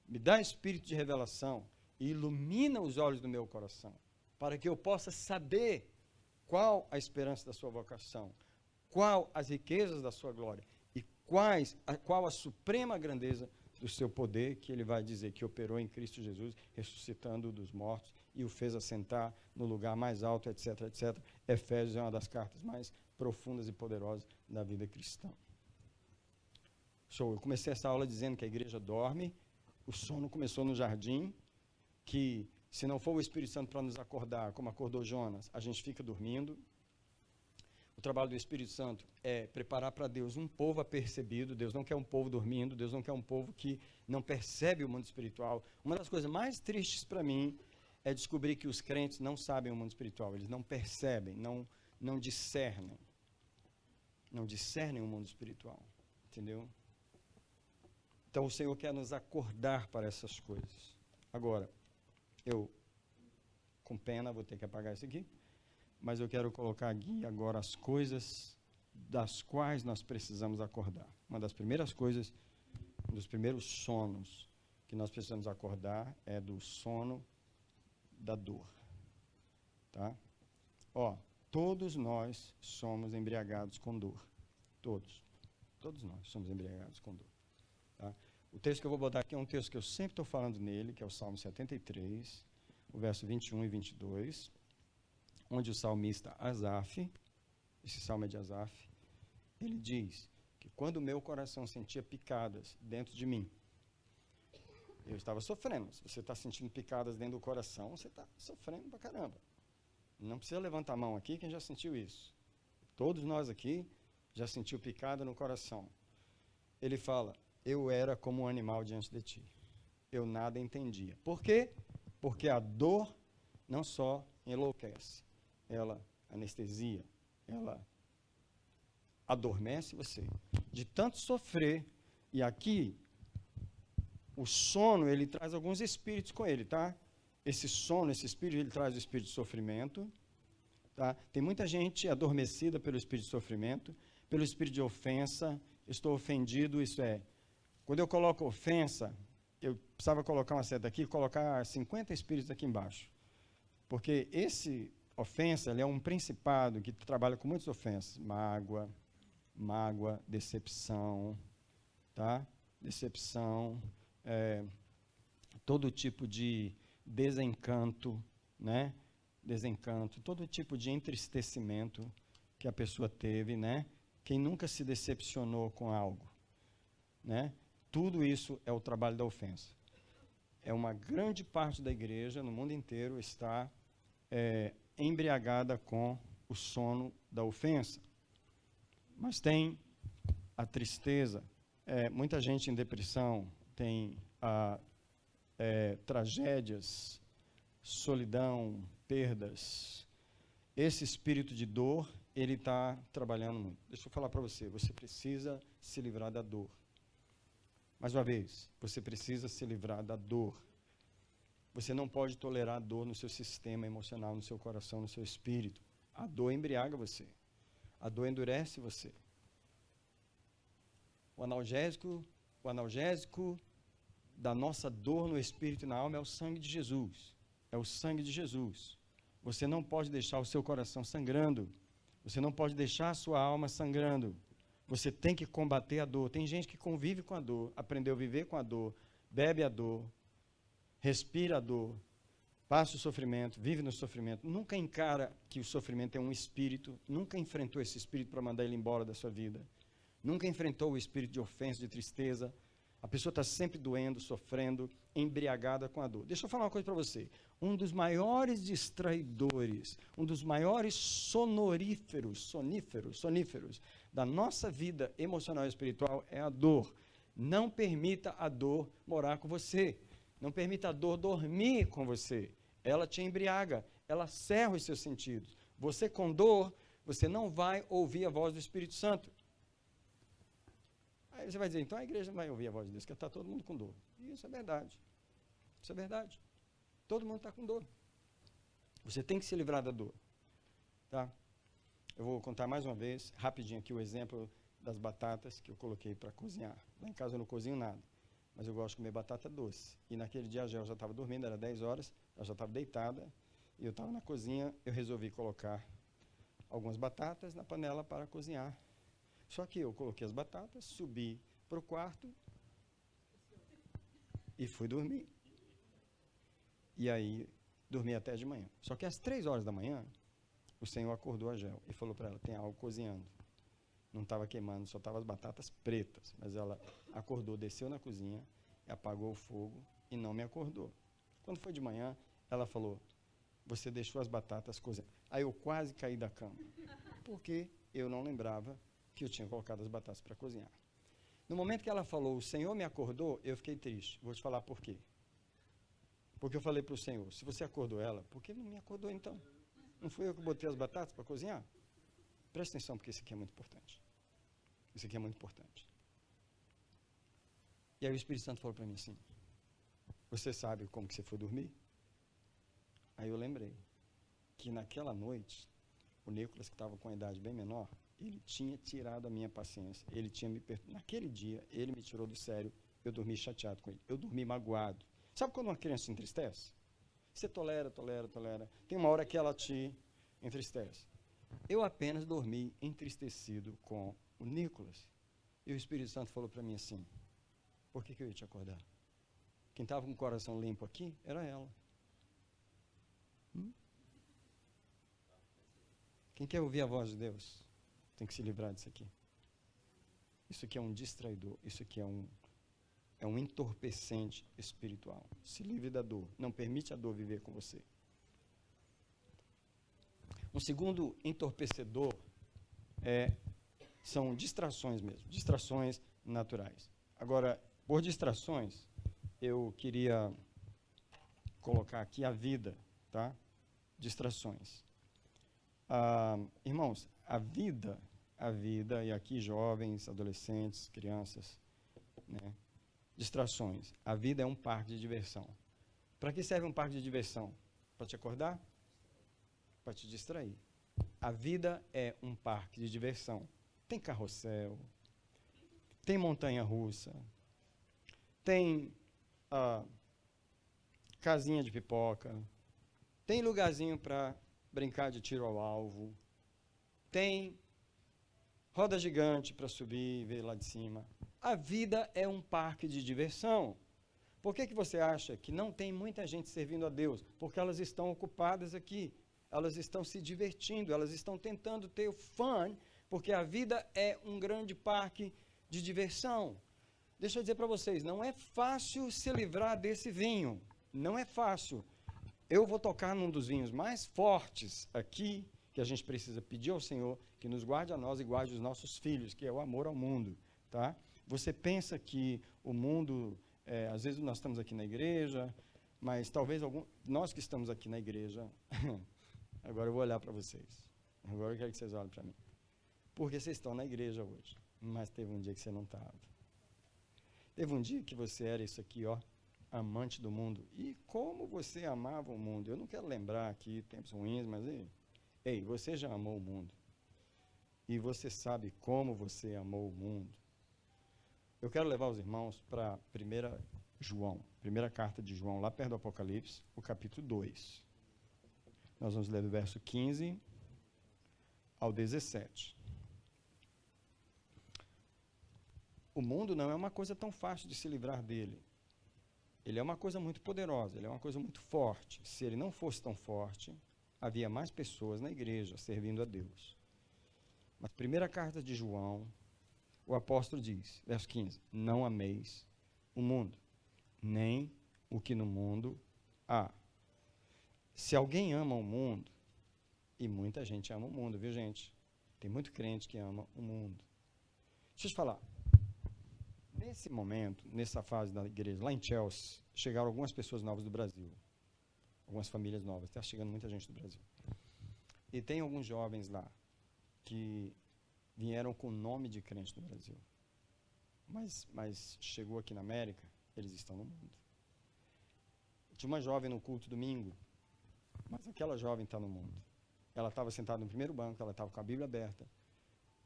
me dá espírito de revelação e ilumina os olhos do meu coração, para que eu possa saber qual a esperança da sua vocação, qual as riquezas da sua glória e qual a suprema grandeza do seu poder, que ele vai dizer que operou em Cristo Jesus, ressuscitando dos mortos e o fez assentar no lugar mais alto, etc, etc. Efésios é uma das cartas mais profundas e poderosas da vida cristã. Eu comecei essa aula dizendo que a igreja dorme, o sono começou no jardim, que se não for o Espírito Santo para nos acordar, como acordou Jonas, a gente fica dormindo. O trabalho do Espírito Santo é preparar para Deus um povo apercebido. Deus não quer um povo dormindo, Deus não quer um povo que não percebe o mundo espiritual. Uma das coisas mais tristes para mim é descobrir que os crentes não sabem o mundo espiritual, eles não percebem, não discernem. Não discernem o mundo espiritual, entendeu? Então o Senhor quer nos acordar para essas coisas. Agora, eu, com pena, vou ter que apagar isso aqui, mas eu quero colocar aqui agora as coisas das quais nós precisamos acordar. Uma das primeiras coisas, um dos primeiros sonos que nós precisamos acordar é do sono da dor. Tá? Todos nós somos embriagados com dor. Todos nós somos embriagados com dor. Tá? O texto que eu vou botar aqui é um texto que eu sempre estou falando nele, que é o Salmo 73, o verso 21 e 22, onde o salmista Asaf, esse salmo é de Asaf, ele diz que quando o meu coração sentia picadas dentro de mim, eu estava sofrendo. Se você está sentindo picadas dentro do coração, você está sofrendo pra caramba. Não precisa levantar a mão aqui, quem já sentiu isso? Todos nós aqui já sentiu picada no coração. Ele fala, eu era como um animal diante de ti. Eu nada entendia. Por quê? Porque a dor não só enlouquece, ela anestesia, ela adormece você. De tanto sofrer, e aqui, o sono, ele traz alguns espíritos com ele, tá? Esse sono, esse espírito, ele traz o espírito de sofrimento, tá? Tem muita gente adormecida pelo espírito de sofrimento, pelo espírito de ofensa. Estou ofendido, isso é, quando eu coloco ofensa, eu precisava colocar uma seta aqui, colocar 50 espíritos aqui embaixo. Porque esse ofensa, ele é um principado que trabalha com muitas ofensas. Mágoa, decepção, tá? Decepção, todo tipo de desencanto, né? Desencanto, todo tipo de entristecimento que a pessoa teve, né? Quem nunca se decepcionou com algo, né? Tudo isso é o trabalho da ofensa. É uma grande parte da igreja, no mundo inteiro, está embriagada com o sono da ofensa. Mas tem a tristeza. Muita gente em depressão tem tragédias, solidão, perdas, esse espírito de dor, ele está trabalhando muito. Deixa eu falar para você, você precisa se livrar da dor. Mais uma vez, você precisa se livrar da dor. Você não pode tolerar a dor no seu sistema emocional, no seu coração, no seu espírito. A dor embriaga você. A dor endurece você. O analgésico da nossa dor no espírito e na alma é o sangue de Jesus. É o sangue de Jesus. Você não pode deixar o seu coração sangrando. Você não pode deixar a sua alma sangrando. Você tem que combater a dor. Tem gente que convive com a dor, aprendeu a viver com a dor, bebe a dor, respira a dor, passa o sofrimento, vive no sofrimento. Nunca encara que o sofrimento é um espírito, nunca enfrentou esse espírito para mandar ele embora da sua vida. Nunca enfrentou o espírito de ofensa, de tristeza. A pessoa está sempre doendo, sofrendo, embriagada com a dor. Deixa eu falar uma coisa para você. Um dos maiores distraidores, um dos maiores soníferos da nossa vida emocional e espiritual é a dor. Não permita a dor morar com você. Não permita a dor dormir com você. Ela te embriaga, ela cerra os seus sentidos. Você com dor, você não vai ouvir a voz do Espírito Santo. Aí você vai dizer, então a igreja não vai ouvir a voz de Deus, porque está todo mundo com dor. Isso é verdade. Isso é verdade. Todo mundo está com dor. Você tem que se livrar da dor. Tá? Eu vou contar mais uma vez, rapidinho aqui, o exemplo das batatas que eu coloquei para cozinhar. Lá em casa eu não cozinho nada, mas eu gosto de comer batata doce. E naquele dia a Gel já estava dormindo, era 10 horas, ela já estava deitada, e eu estava na cozinha, eu resolvi colocar algumas batatas na panela para cozinhar. Só que eu coloquei as batatas, subi para o quarto e fui dormir. E aí, dormi até de manhã. Só que às 3 horas da manhã, o Senhor acordou a Gel e falou para ela, tem algo cozinhando. Não estava queimando, só estavam as batatas pretas. Mas ela acordou, desceu na cozinha, apagou o fogo e não me acordou. Quando foi de manhã, ela falou, você deixou as batatas cozendo. Aí eu quase caí da cama, porque eu não lembrava que eu tinha colocado as batatas para cozinhar. No momento que ela falou, o Senhor me acordou, eu fiquei triste. Vou te falar por quê. Porque eu falei para o Senhor, se você acordou ela, por que não me acordou então? Não fui eu que botei as batatas para cozinhar? Presta atenção, porque isso aqui é muito importante. Isso aqui é muito importante. E aí o Espírito Santo falou para mim assim, você sabe como que você foi dormir? Aí eu lembrei que naquela noite, o Nicolas, que estava com a idade bem menor, ele tinha tirado a minha paciência. Ele tinha naquele dia, ele me tirou do sério, eu dormi chateado com ele. Eu dormi magoado. Sabe quando uma criança se entristece? Você tolera. Tem uma hora que ela te entristece. Eu apenas dormi entristecido com o Nicolas. E o Espírito Santo falou para mim assim, por que eu ia te acordar? Quem estava com o coração limpo aqui era ela. Quem quer ouvir a voz de Deus tem que se livrar disso aqui. Isso aqui é um distraidor, isso aqui é um entorpecente espiritual. Se livre da dor, não permite a dor viver com você. Um segundo entorpecedor são distrações mesmo, distrações naturais. Agora, por distrações, eu queria colocar aqui a vida, tá? Distrações. Irmãos, a vida, e aqui jovens, adolescentes, crianças, né? Distrações. A vida é um parque de diversão. Para que serve um parque de diversão? Para te acordar? Para te distrair. A vida é um parque de diversão. Tem carrossel, tem montanha-russa, tem casinha de pipoca, tem lugarzinho para brincar de tiro ao alvo, tem roda gigante para subir e ver lá de cima. A vida é um parque de diversão. Por que você acha que não tem muita gente servindo a Deus? Porque elas estão ocupadas aqui, elas estão se divertindo, elas estão tentando ter o fun, porque a vida é um grande parque de diversão. Deixa eu dizer para vocês, não é fácil se livrar desse vinho, não é fácil. Eu vou tocar num dos vinhos mais fortes aqui, que a gente precisa pedir ao Senhor, que nos guarde a nós e guarde os nossos filhos, que é o amor ao mundo, tá? Você pensa que o mundo, às vezes nós estamos aqui na igreja, mas talvez nós que estamos aqui na igreja, agora eu vou olhar para vocês. Agora eu quero que vocês olhem para mim. Porque vocês estão na igreja hoje, mas teve um dia que você não estava. Teve um dia que você era isso aqui, ó, amante do mundo. E como você amava o mundo? Eu não quero lembrar aqui tempos ruins, mas ei, você já amou o mundo. E você sabe como você amou o mundo. Eu quero levar os irmãos para 1 João, primeira carta de João, lá perto do Apocalipse, o capítulo 2. Nós vamos ler do verso 15 ao 17. O mundo não é uma coisa tão fácil de se livrar dele. Ele é uma coisa muito poderosa, ele é uma coisa muito forte. Se ele não fosse tão forte, havia mais pessoas na igreja servindo a Deus. Mas primeira carta de João, o apóstolo diz, verso 15, não ameis o mundo, nem o que no mundo há. Se alguém ama o mundo, e muita gente ama o mundo, viu gente? Tem muito crente que ama o mundo. Deixa eu te falar, nesse momento, nessa fase da igreja, lá em Chelsea, chegaram algumas pessoas novas do Brasil, algumas famílias novas, está chegando muita gente do Brasil. E tem alguns jovens lá, que vieram com o nome de crente no Brasil. Mas chegou aqui na América, eles estão no mundo. Tinha uma jovem no culto domingo, mas aquela jovem está no mundo. Ela estava sentada no primeiro banco, ela estava com a Bíblia aberta.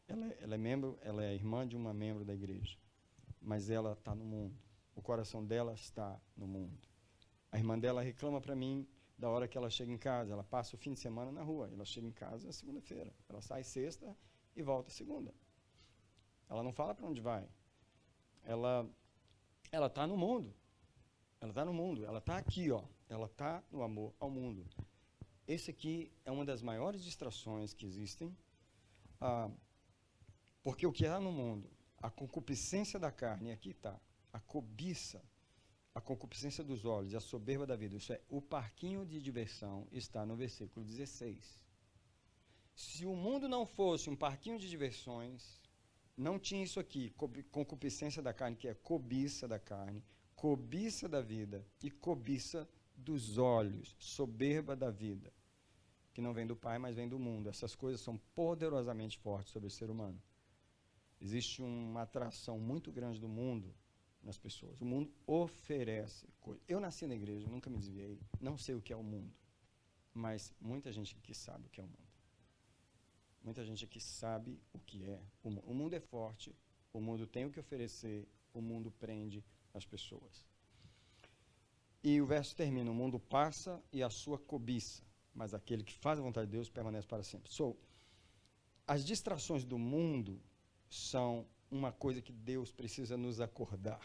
Ela é irmã de uma membro da igreja, mas ela está no mundo. O coração dela está no mundo. A irmã dela reclama para mim da hora que ela chega em casa. Ela passa o fim de semana na rua. Ela chega em casa segunda-feira. Ela sai sexta e volta segunda. Ela não fala para onde vai. Ela está no mundo. Ela está no mundo. Ela está aqui, ó. Ela está no amor ao mundo. Esse aqui é uma das maiores distrações que existem, porque o que há no mundo, a concupiscência da carne, aqui está, a cobiça, a concupiscência dos olhos e a soberba da vida, isso é, o parquinho de diversão está no versículo 16. Se o mundo não fosse um parquinho de diversões, não tinha isso aqui, concupiscência da carne, que é cobiça da carne, cobiça da vida e cobiça dos olhos, soberba da vida, que não vem do Pai, mas vem do mundo. Essas coisas são poderosamente fortes sobre o ser humano. Existe uma atração muito grande do mundo nas pessoas. O mundo oferece coisas. Eu nasci na igreja, nunca me desviei, não sei o que é o mundo, mas muita gente aqui sabe o que é o mundo. Muita gente aqui sabe o que é o mundo. O mundo é forte, o mundo tem o que oferecer, o mundo prende as pessoas. E o verso termina, o mundo passa e a sua cobiça, mas aquele que faz a vontade de Deus permanece para sempre. As distrações do mundo são uma coisa que Deus precisa nos acordar.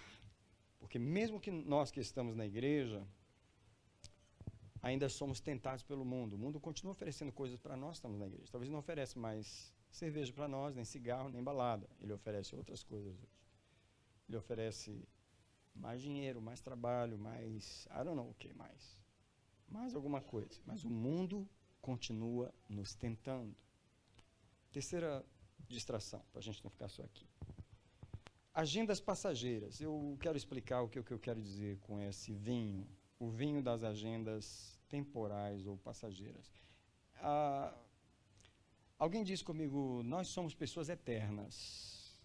Porque mesmo que nós que estamos na igreja, ainda somos tentados pelo mundo. O mundo continua oferecendo coisas para nós que estamos na igreja. Talvez não ofereça mais cerveja para nós, nem cigarro, nem balada. Ele oferece outras coisas hoje. Ele oferece mais dinheiro, mais trabalho, mais, I don't know o que mais. Mais alguma coisa. Mas o mundo continua nos tentando. Terceira distração, para a gente não ficar só aqui. Agendas passageiras. Eu quero explicar o que eu quero dizer com esse vinho. O vinho das agendas temporais ou passageiras. Alguém disse comigo, nós somos pessoas eternas.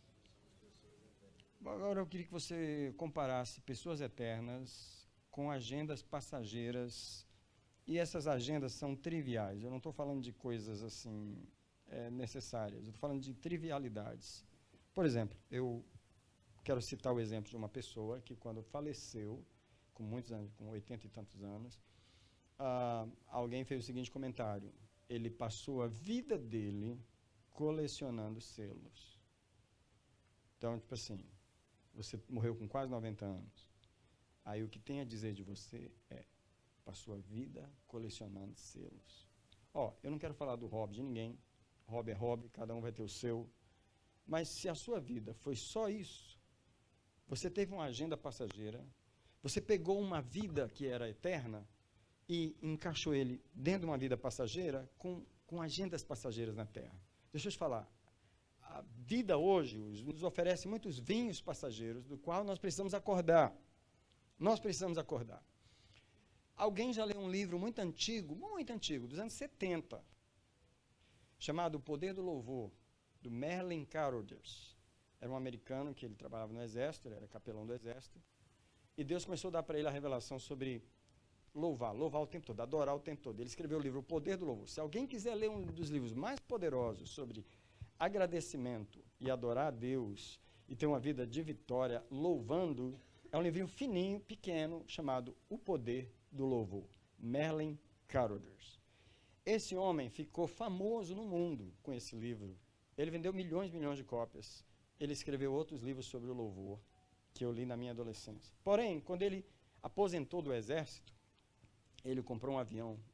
Agora eu queria que você comparasse pessoas eternas com agendas passageiras. E essas agendas são triviais. Eu não estou falando de coisas assim necessárias. Eu estou falando de trivialidades. Por exemplo, eu quero citar o exemplo de uma pessoa que quando faleceu, com muitos anos, com 80 e tantos anos, alguém fez o seguinte comentário: ele passou a vida dele colecionando selos. Então, tipo assim, você morreu com quase 90 anos. Aí o que tem a dizer de você passou a vida colecionando selos. Eu não quero falar do hobby de ninguém. Hobby é hobby, cada um vai ter o seu. Mas se a sua vida foi só isso, você teve uma agenda passageira, você pegou uma vida que era eterna e encaixou ele dentro de uma vida passageira com agendas passageiras na Terra. Deixa eu te falar, a vida hoje nos oferece muitos vinhos passageiros, do qual nós precisamos acordar. Nós precisamos acordar. Alguém já leu um livro muito antigo, dos anos 70, chamado O Poder do Louvor, do Merlin Carothers. Era um americano que ele trabalhava no exército, ele era capelão do exército, e Deus começou a dar para ele a revelação sobre louvar o tempo todo, adorar o tempo todo. Ele escreveu o livro O Poder do Louvor. Se alguém quiser ler um dos livros mais poderosos sobre agradecimento e adorar a Deus e ter uma vida de vitória louvando, é um livrinho fininho, pequeno, chamado O Poder do Louvor, Merlin Carothers. Esse homem ficou famoso no mundo com esse livro. Ele vendeu milhões e milhões de cópias. Ele escreveu outros livros sobre o louvor, que eu li na minha adolescência. Porém, quando ele aposentou do exército, ele comprou um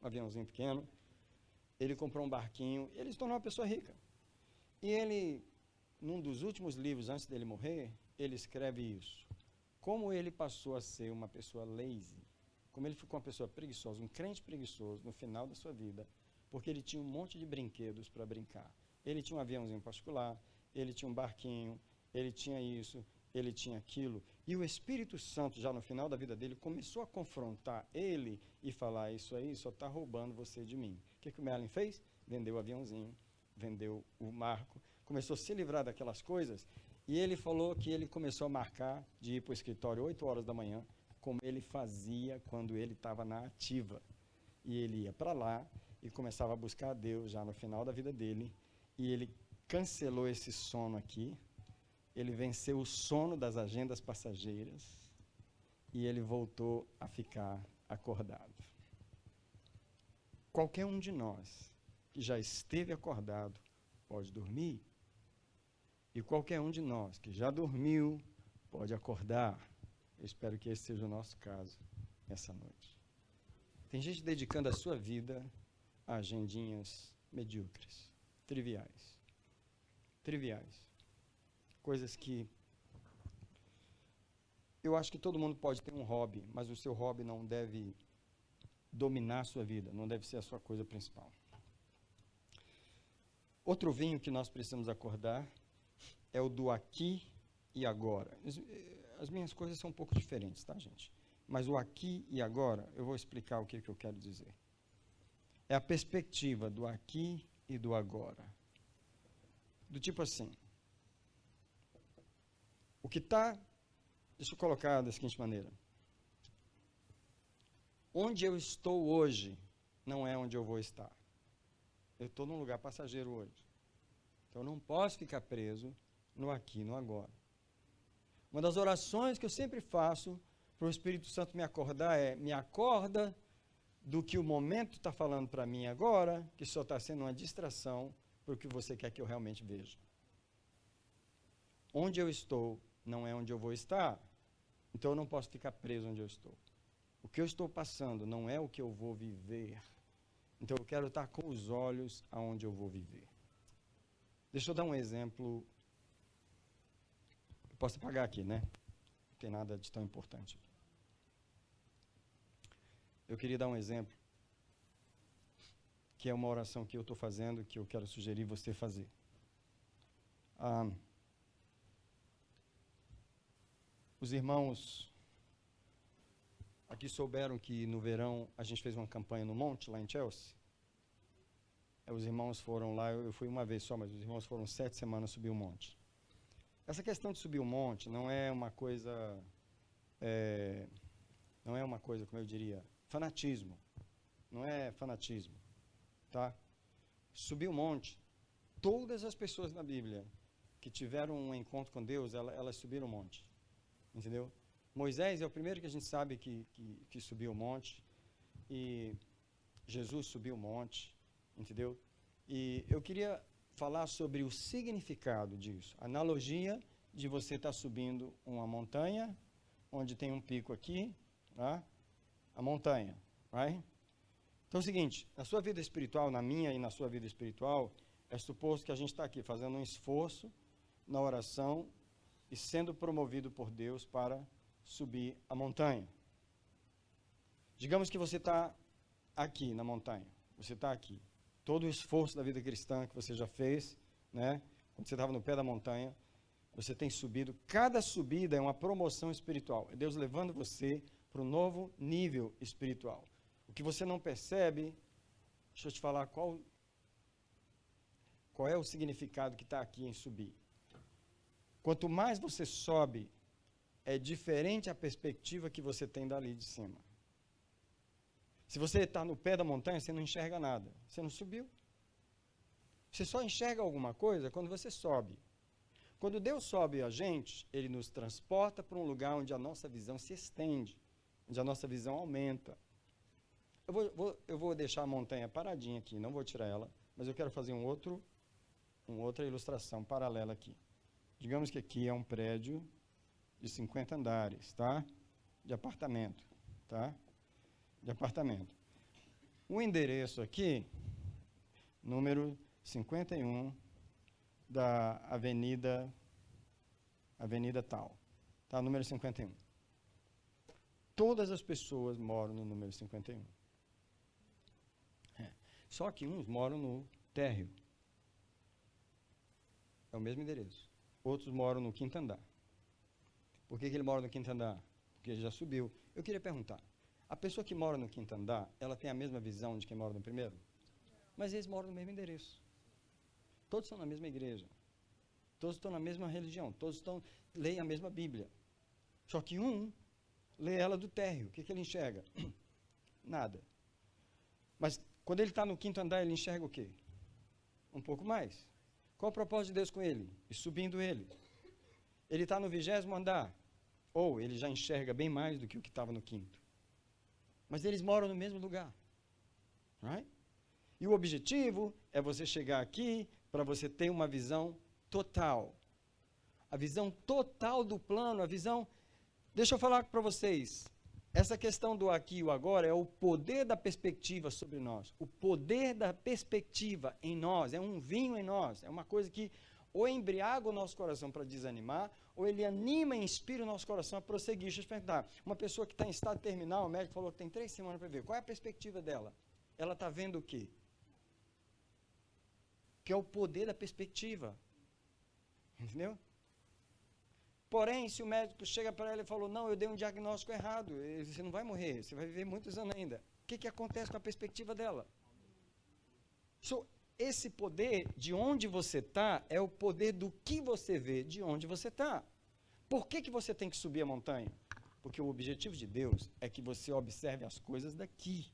aviãozinho pequeno, ele comprou um barquinho, ele se tornou uma pessoa rica. E ele, num dos últimos livros, antes dele morrer, ele escreve isso. Como ele passou a ser uma pessoa lazy, como ele ficou uma pessoa preguiçosa, um crente preguiçoso no final da sua vida, porque ele tinha um monte de brinquedos para brincar. Ele tinha um aviãozinho particular, ele tinha um barquinho, ele tinha isso, ele tinha aquilo. E o Espírito Santo, já no final da vida dele, começou a confrontar ele e falar, isso aí só está roubando você de mim. O que o Merlin fez? Vendeu o aviãozinho, vendeu o marco, começou a se livrar daquelas coisas, e ele falou que ele começou a marcar de ir para o escritório 8 horas da manhã, como ele fazia quando ele estava na ativa. E ele ia para lá e começava a buscar a Deus já no final da vida dele, e ele cancelou esse sono aqui, ele venceu o sono das agendas passageiras, e ele voltou a ficar acordado. Qualquer um de nós que já esteve acordado pode dormir, e qualquer um de nós que já dormiu pode acordar. Eu espero que esse seja o nosso caso essa noite. Tem gente dedicando a sua vida a agendinhas medíocres, triviais. Coisas que eu acho que todo mundo pode ter um hobby, mas o seu hobby não deve dominar a sua vida, não deve ser a sua coisa principal. Outro vinho que nós precisamos acordar é o do aqui e agora. As minhas coisas são um pouco diferentes, tá, gente? Mas o aqui e agora, eu vou explicar o que eu quero dizer. É a perspectiva do aqui e do agora. Do tipo assim, o que está, deixa eu colocar da seguinte maneira. Onde eu estou hoje não é onde eu vou estar. Eu estou num lugar passageiro hoje. Então eu não posso ficar preso no aqui e no agora. Uma das orações que eu sempre faço para o Espírito Santo me acordar é, me acorda do que o momento está falando para mim agora, que só está sendo uma distração para o que você quer que eu realmente veja. Onde eu estou não é onde eu vou estar, então eu não posso ficar preso onde eu estou. O que eu estou passando não é o que eu vou viver, então eu quero estar com os olhos aonde eu vou viver. Deixa eu dar um exemplo. Eu posso apagar aqui, né? Não tem nada de tão importante. Eu queria dar um exemplo, que é uma oração que eu estou fazendo, que eu quero sugerir você fazer. Os irmãos aqui souberam que no verão a gente fez uma campanha no monte, lá em Chelsea. Os irmãos foram lá, eu fui uma vez só, mas os irmãos foram 7 semanas subir o monte. Essa questão de subir o monte não é uma coisa, como eu diria, fanatismo. Não é fanatismo, tá? Subir o monte, todas as pessoas na Bíblia que tiveram um encontro com Deus, elas subiram o monte, entendeu? Moisés é o primeiro que a gente sabe que subiu o monte, e Jesus subiu o monte, entendeu? E eu queria falar sobre o significado disso. Analogia de você estar subindo uma montanha, onde tem um pico aqui, tá? A montanha, right? Então é o seguinte, na sua vida espiritual, na minha e na sua vida espiritual, é suposto que a gente está aqui fazendo um esforço na oração e sendo promovido por Deus para subir a montanha. Digamos que você está aqui na montanha, você está aqui. Todo o esforço da vida cristã que você já fez, né, quando você estava no pé da montanha, Você tem subido. Cada subida é uma promoção espiritual. É Deus levando você para um novo nível espiritual. O que você não percebe, deixa eu te falar qual é o significado que está aqui em subir. Quanto mais você sobe, é diferente a perspectiva que você tem dali de cima. Se você está no pé da montanha, você não enxerga nada. Você não subiu. Você só enxerga alguma coisa quando você sobe. Quando Deus sobe a gente, Ele nos transporta para um lugar onde a nossa visão se estende, onde a nossa visão aumenta. Eu vou deixar a montanha paradinha aqui, não vou tirar ela, mas eu quero fazer uma outra ilustração paralela aqui. Digamos que aqui é um prédio de 50 andares, tá? De apartamento, tá? De apartamento. O endereço aqui, número 51 da Avenida tal, tá? Número 51. Todas as pessoas moram no número 51. Só que uns moram no térreo. É o mesmo endereço. Outros moram no quinto andar. Por que ele mora no quinto andar? Porque ele já subiu. Eu queria perguntar, a pessoa que mora no quinto andar, ela tem a mesma visão de quem mora no primeiro? Mas eles moram no mesmo endereço. Todos estão na mesma igreja. Todos estão na mesma religião. Todos leem a mesma Bíblia. Só que um lê ela do térreo. O que ele enxerga? Nada. Mas quando ele está no quinto andar, ele enxerga o quê? Um pouco mais. Qual o propósito de Deus com ele? E subindo ele. Ele está no 20º andar. Ou ele já enxerga bem mais do que o que estava no quinto. Mas eles moram no mesmo lugar. Right? E o objetivo é você chegar aqui para você ter uma visão total. A visão total do plano, a visão... Deixa eu falar para vocês. Essa questão do aqui e o agora é o poder da perspectiva sobre nós. O poder da perspectiva em nós. É um vinho em nós. É uma coisa que ou embriaga o nosso coração para desanimar, ou ele anima e inspira o nosso coração a prosseguir. Deixa eu te perguntar. Uma pessoa que está em estado terminal, o médico falou que tem 3 semanas para ver. Qual é a perspectiva dela? Ela está vendo o quê? Que é o poder da perspectiva. Entendeu? Porém, se o médico chega para ela e falou, não, eu dei um diagnóstico errado, você não vai morrer, você vai viver muitos anos ainda. O que acontece com a perspectiva dela? Esse poder de onde você está é o poder do que você vê de onde você está. Por que você tem que subir a montanha? Porque o objetivo de Deus é que você observe as coisas daqui.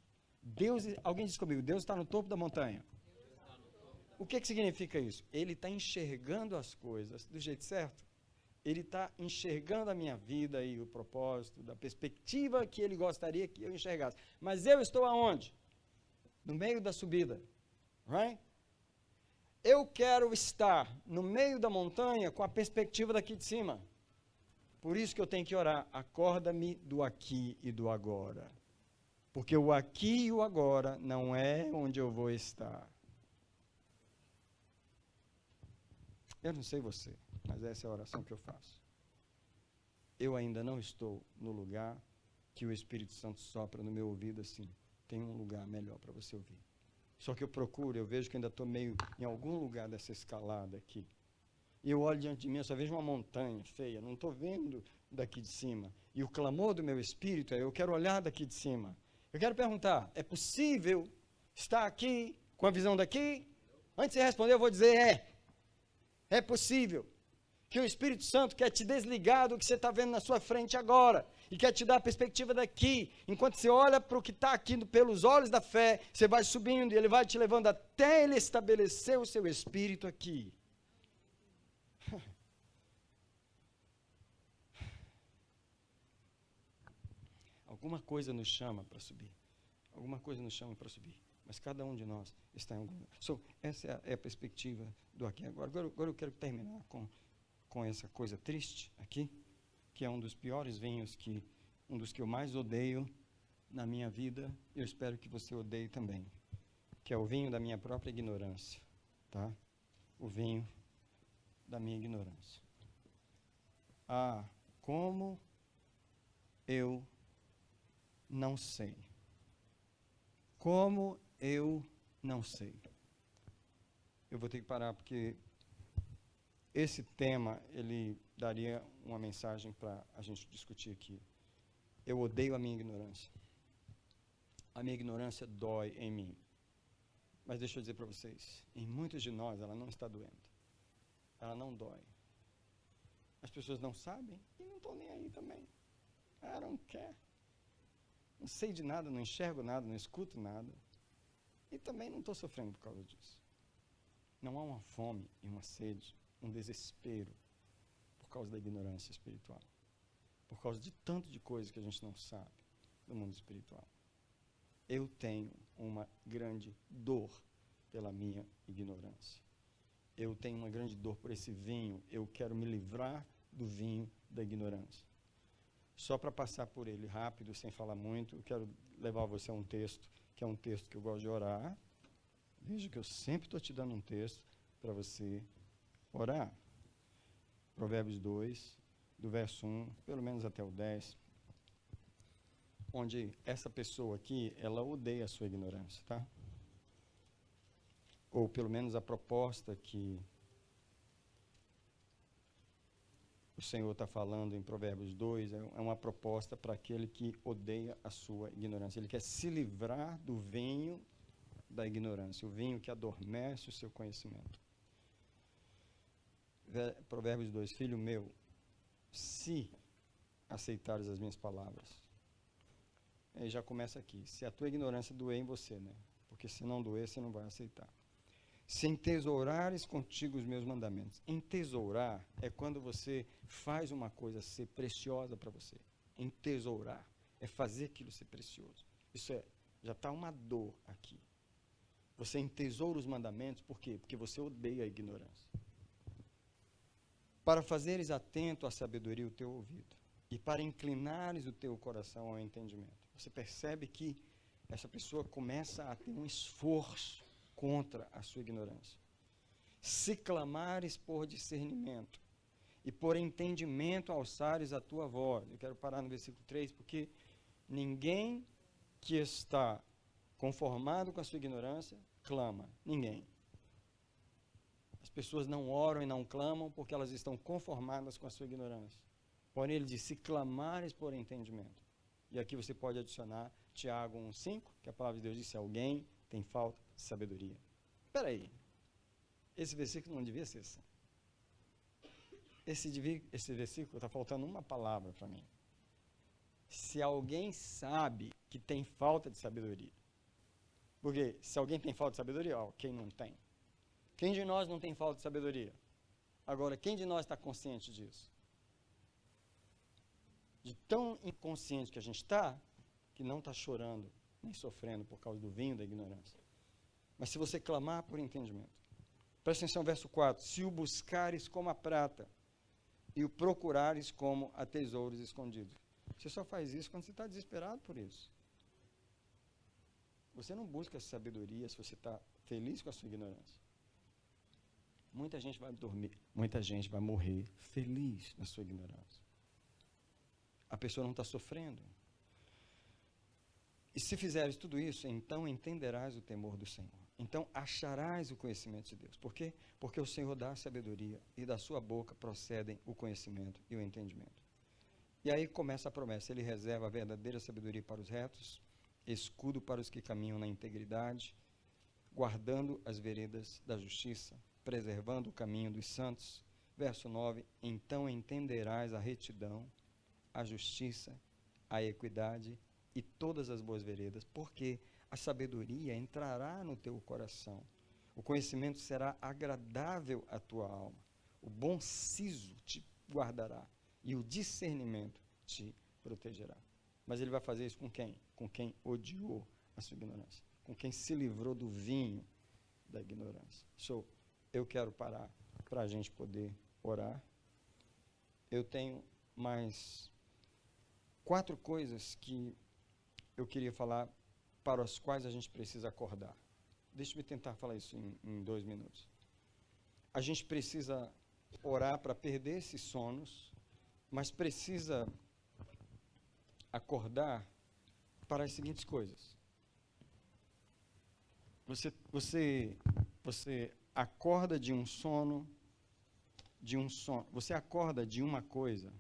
Alguém diz comigo, Deus está no topo da montanha. O que significa isso? Ele está enxergando as coisas do jeito certo. Ele está enxergando a minha vida e o propósito, da perspectiva que ele gostaria que eu enxergasse. Mas eu estou aonde? No meio da subida. Right? Eu quero estar no meio da montanha com a perspectiva daqui de cima. Por isso que eu tenho que orar. Acorda-me do aqui e do agora. Porque o aqui e o agora não é onde eu vou estar. Eu não sei você, mas essa é a oração que eu faço. Eu ainda não estou no lugar que o Espírito Santo sopra no meu ouvido assim. Tem um lugar melhor para você ouvir. Só que eu vejo que ainda estou meio em algum lugar dessa escalada aqui. E eu olho diante de mim, eu só vejo uma montanha feia, não estou vendo daqui de cima. E o clamor do meu espírito é, eu quero olhar daqui de cima. Eu quero perguntar, é possível estar aqui com a visão daqui? Antes de responder, eu vou dizer, é possível que o Espírito Santo quer te desligar do que você está vendo na sua frente agora e quer te dar a perspectiva daqui. Enquanto você olha para o que está aqui pelos olhos da fé, você vai subindo e ele vai te levando até ele estabelecer o seu espírito aqui. Alguma coisa nos chama para subir. Alguma coisa nos chama para subir. Mas cada um de nós está em algum lugar. Essa é a perspectiva do aqui e agora. Agora eu quero terminar com essa coisa triste aqui, que é um dos piores vinhos, um dos que eu mais odeio na minha vida. Eu espero que você odeie também. Que é o vinho da minha própria ignorância. Tá? O vinho da minha ignorância. Como eu não sei. Como eu não sei. Eu vou ter que parar porque esse tema, ele daria uma mensagem para a gente discutir aqui. Eu odeio a minha ignorância. A minha ignorância dói em mim. Mas deixa eu dizer para vocês, em muitos de nós ela não está doendo. Ela não dói. As pessoas não sabem e não estão nem aí também. I don't care. Não sei de nada, não enxergo nada, não escuto nada. E também não estou sofrendo por causa disso. Não há uma fome e uma sede, um desespero por causa da ignorância espiritual. Por causa de tanto de coisa que a gente não sabe do mundo espiritual. Eu tenho uma grande dor pela minha ignorância. Eu tenho uma grande dor por esse vinho. Eu quero me livrar do vinho da ignorância. Só para passar por ele rápido, sem falar muito, eu quero levar você a um texto, que é um texto que eu gosto de orar. Veja que eu sempre estou te dando um texto para você orar. Provérbios 2, do verso 1, pelo menos até o 10, onde essa pessoa aqui, ela odeia a sua ignorância, tá? Ou pelo menos a proposta que o Senhor está falando em Provérbios 2 é uma proposta para aquele que odeia a sua ignorância. Ele quer se livrar do vinho da ignorância, o vinho que adormece o seu conhecimento. Provérbios 2, filho meu, se aceitares as minhas palavras. Aí já começa aqui, se a tua ignorância doer em você, né? Porque se não doer, você não vai aceitar. Se entesourares contigo os meus mandamentos. Entesourar é quando você faz uma coisa ser preciosa para você. Entesourar é fazer aquilo ser precioso. Isso já está uma dor aqui. Você entesoura os mandamentos, por quê? Porque você odeia a ignorância. Para fazeres atento à sabedoria o teu ouvido, e para inclinares o teu coração ao entendimento. Você percebe que essa pessoa começa a ter um esforço contra a sua ignorância. Se clamares por discernimento e por entendimento alçares a tua voz. Eu quero parar no versículo 3, porque ninguém que está conformado com a sua ignorância clama. Ninguém. As pessoas não oram e não clamam porque elas estão conformadas com a sua ignorância. Porém, ele diz, se clamares por entendimento. E aqui você pode adicionar Tiago 1,5, que a palavra de Deus diz, se alguém tem falta de sabedoria. Espera aí, esse versículo não devia ser assim. Esse versículo está faltando uma palavra para mim. Se alguém sabe que tem falta de sabedoria. Porque se alguém tem falta de sabedoria, ó, quem não tem? Quem de nós não tem falta de sabedoria? Agora, quem de nós está consciente disso? De tão inconsciente que a gente está, que não está chorando, nem sofrendo por causa do vinho da ignorância. Mas se você clamar por entendimento. Presta atenção, verso 4. Se o buscares como a prata e o procurares como a tesouros escondidos. Você só faz isso quando você está desesperado por isso. Você não busca sabedoria se você está feliz com a sua ignorância. Muita gente vai dormir, muita gente vai morrer feliz na sua ignorância. A pessoa não está sofrendo. E se fizeres tudo isso, então entenderás o temor do Senhor. Então acharás o conhecimento de Deus. Por quê? Porque o Senhor dá a sabedoria e da sua boca procedem o conhecimento e o entendimento. E aí começa a promessa. Ele reserva a verdadeira sabedoria para os retos, escudo para os que caminham na integridade, guardando as veredas da justiça, preservando o caminho dos santos. Verso 9, então entenderás a retidão, a justiça, a equidade e todas as boas veredas, porque a sabedoria entrará no teu coração, o conhecimento será agradável à tua alma, o bom siso te guardará e o discernimento te protegerá. Mas ele vai fazer isso com quem? Com quem odiou a sua ignorância, com quem se livrou do vinho da ignorância. Eu quero parar para a gente poder orar. Eu tenho mais 4 coisas que eu queria falar para as quais a gente precisa acordar. Deixa-me tentar falar isso em 2 minutos. A gente precisa orar para perder esses sonos, mas precisa acordar para as seguintes coisas. Você acorda de um sono de um sono. Você acorda de uma coisa.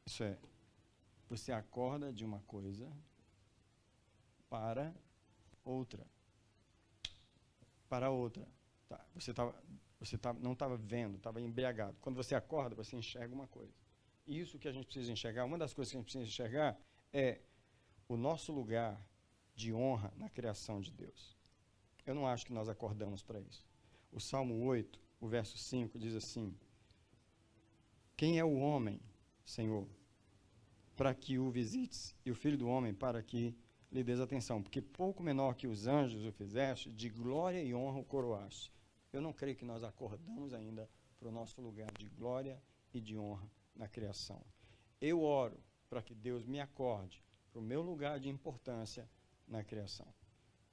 Isso é, você acorda de uma coisa para outra. Para outra. Tá, não estava vendo, estava embriagado. Quando você acorda, você enxerga uma coisa. E isso que a gente precisa enxergar, uma das coisas que a gente precisa enxergar é o nosso lugar de honra na criação de Deus. Eu não acho que nós acordamos para isso. O Salmo 8, o verso 5, diz assim: quem é o homem, Senhor, para que o visites, e o filho do homem para que lhe des atenção? Porque pouco menor que os anjos o fizeste, de glória e honra o coroaste. Eu não creio que nós acordamos ainda para o nosso lugar de glória e de honra na criação. Eu oro para que Deus me acorde para o meu lugar de importância na criação.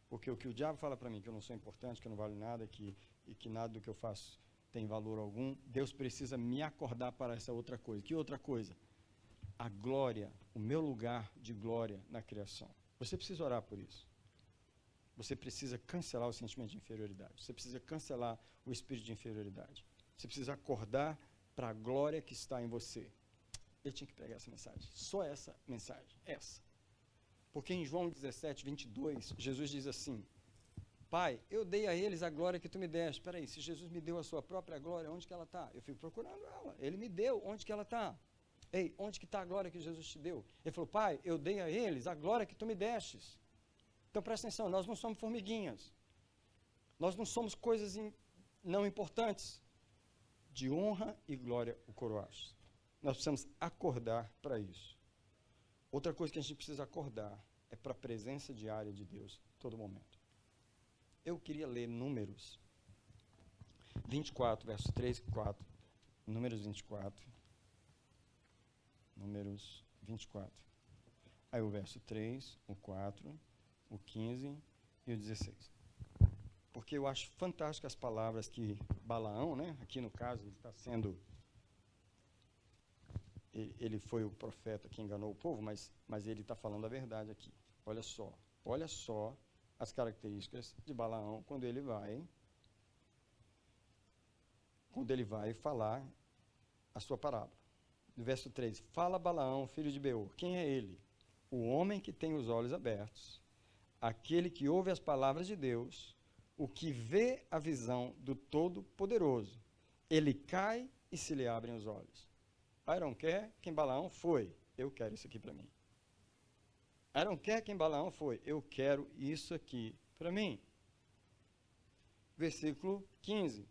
Porque o que o diabo fala para mim, que eu não sou importante, que eu não valho nada, e que nada do que eu faço tem valor algum, Deus precisa me acordar para essa outra coisa. Que outra coisa? A glória, o meu lugar de glória na criação. Você precisa orar por isso. Você precisa cancelar o sentimento de inferioridade. Você precisa cancelar o espírito de inferioridade. Você precisa acordar para a glória que está em você. Eu tinha que pregar essa mensagem. Só essa mensagem. Essa. Porque em João 17, 22, Jesus diz assim: Pai, eu dei a eles a glória que tu me deste. Espera aí, se Jesus me deu a sua própria glória, onde que ela está? Eu fico procurando ela. Ele me deu, onde que ela está? Ei, onde que está a glória que Jesus te deu? Ele falou: Pai, eu dei a eles a glória que tu me destes. Então presta atenção, nós não somos formiguinhas. Nós não somos coisas não importantes. De honra e glória o coroaste. Nós precisamos acordar para isso. Outra coisa que a gente precisa acordar é para a presença diária de Deus todo momento. Eu queria ler Números 24, versos 3 e 4. Números 24. Números 24. Aí o verso 3, o 4, o 15 e o 16. Porque eu acho fantástico as palavras que Balaão, né, aqui no caso, ele está sendo... Ele foi o profeta que enganou o povo, mas ele está falando a verdade aqui. Olha só as características de Balaão quando ele vai falar a sua parábola. No verso 3, fala Balaão, filho de Beor. Quem é ele? O homem que tem os olhos abertos, aquele que ouve as palavras de Deus, o que vê a visão do Todo-Poderoso. Ele cai e se lhe abrem os olhos. Arão quer quem Balaão foi. Eu quero isso aqui para mim. Arão quer quem Balaão foi. Eu quero isso aqui para mim. Versículo 15.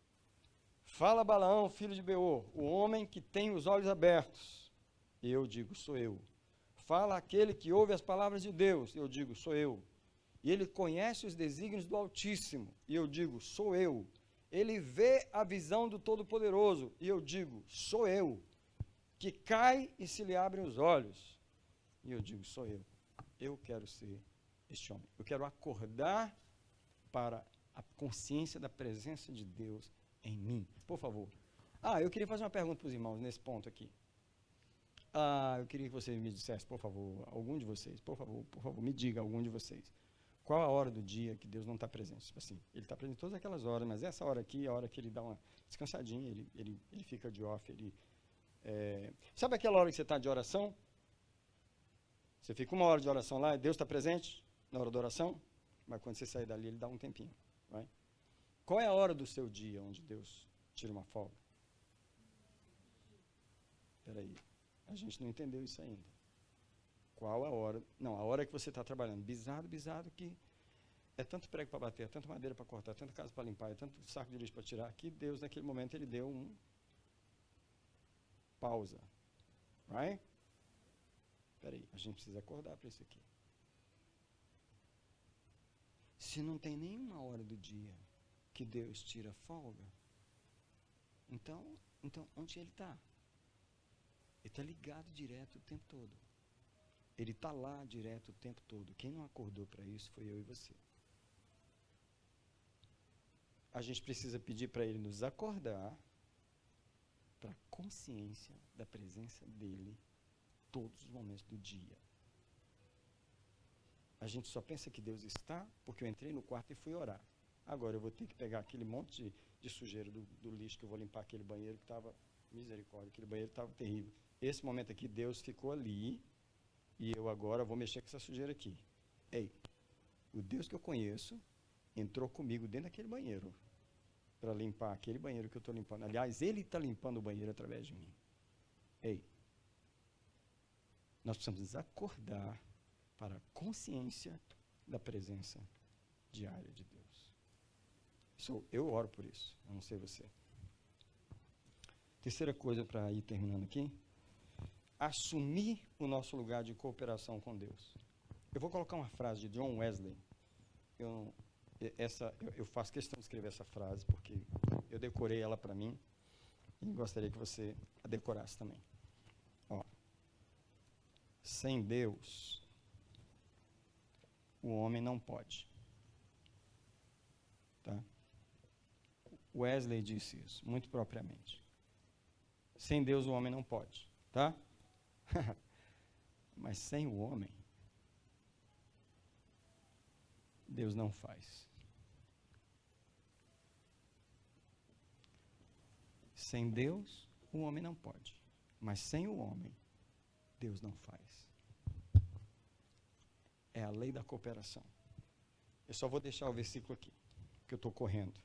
Fala Balaão, filho de Beor, o homem que tem os olhos abertos. Eu digo, sou eu. Fala aquele que ouve as palavras de Deus. Eu digo, sou eu. E ele conhece os desígnios do Altíssimo. E eu digo, sou eu. Ele vê a visão do Todo-Poderoso. E eu digo, sou eu. Que cai e se lhe abrem os olhos. E eu digo, sou eu. Eu quero ser este homem. Eu quero acordar para a consciência da presença de Deus em mim. Por favor. Eu queria fazer uma pergunta para os irmãos nesse ponto aqui. Eu queria que você me dissesse, por favor, algum de vocês, por favor, me diga, algum de vocês. Qual a hora do dia que Deus não está presente? Tipo assim, ele está presente todas aquelas horas, mas essa hora aqui é a hora que ele dá uma descansadinha, ele fica de off, sabe aquela hora que você está de oração? Você fica 1 hora de oração lá, Deus está presente na hora da oração, mas quando você sair dali, ele dá um tempinho. Right? Qual é a hora do seu dia onde Deus tira uma folga? Espera aí, a gente não entendeu isso ainda. Qual a hora? Não, a hora que você está trabalhando. Bisado que é tanto prego para bater, é tanta madeira para cortar, é tanta casa para limpar, é tanto saco de lixo para tirar, que Deus, naquele momento, ele deu pausa. Right? Espera aí, a gente precisa acordar para isso aqui. Se não tem nenhuma hora do dia que Deus tira folga, então onde ele está? Ele está ligado direto o tempo todo. Ele está lá direto o tempo todo. Quem não acordou para isso foi eu e você. A gente precisa pedir para ele nos acordar para a consciência da presença dele todos os momentos do dia. A gente só pensa que Deus está porque eu entrei no quarto e fui orar. Agora eu vou ter que pegar aquele monte de sujeira do lixo que eu vou limpar aquele banheiro que estava, misericórdia, aquele banheiro estava terrível. Esse momento aqui, Deus ficou ali e eu agora vou mexer com essa sujeira aqui. Ei, o Deus que eu conheço entrou comigo dentro daquele banheiro para limpar aquele banheiro que eu estou limpando. Aliás, Ele está limpando o banheiro através de mim. Ei, nós precisamos acordar para a consciência da presença diária de Deus. Eu oro por isso, eu não sei você. Terceira coisa para ir terminando aqui, assumir o nosso lugar de cooperação com Deus. Eu vou colocar uma frase de John Wesley. Eu faço questão de escrever essa frase porque eu decorei ela para mim e gostaria que você a decorasse também. Ó, sem Deus, o homem não pode. Tá? Wesley disse isso, muito propriamente. Sem Deus, o homem não pode. Tá? Mas sem o homem, Deus não faz. Sem Deus, o homem não pode. Mas sem o homem, Deus não faz. É a lei da cooperação. Eu só vou deixar o versículo aqui, que eu estou correndo.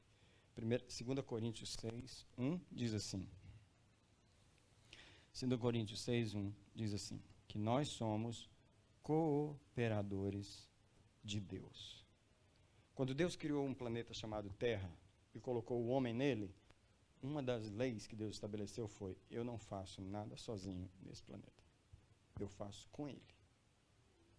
2 Coríntios 6, 1 diz assim. 2 Coríntios 6, 1 diz assim, que nós somos cooperadores de Deus. Quando Deus criou um planeta chamado Terra e colocou o homem nele, uma das leis que Deus estabeleceu foi: eu não faço nada sozinho nesse planeta. Eu faço com ele.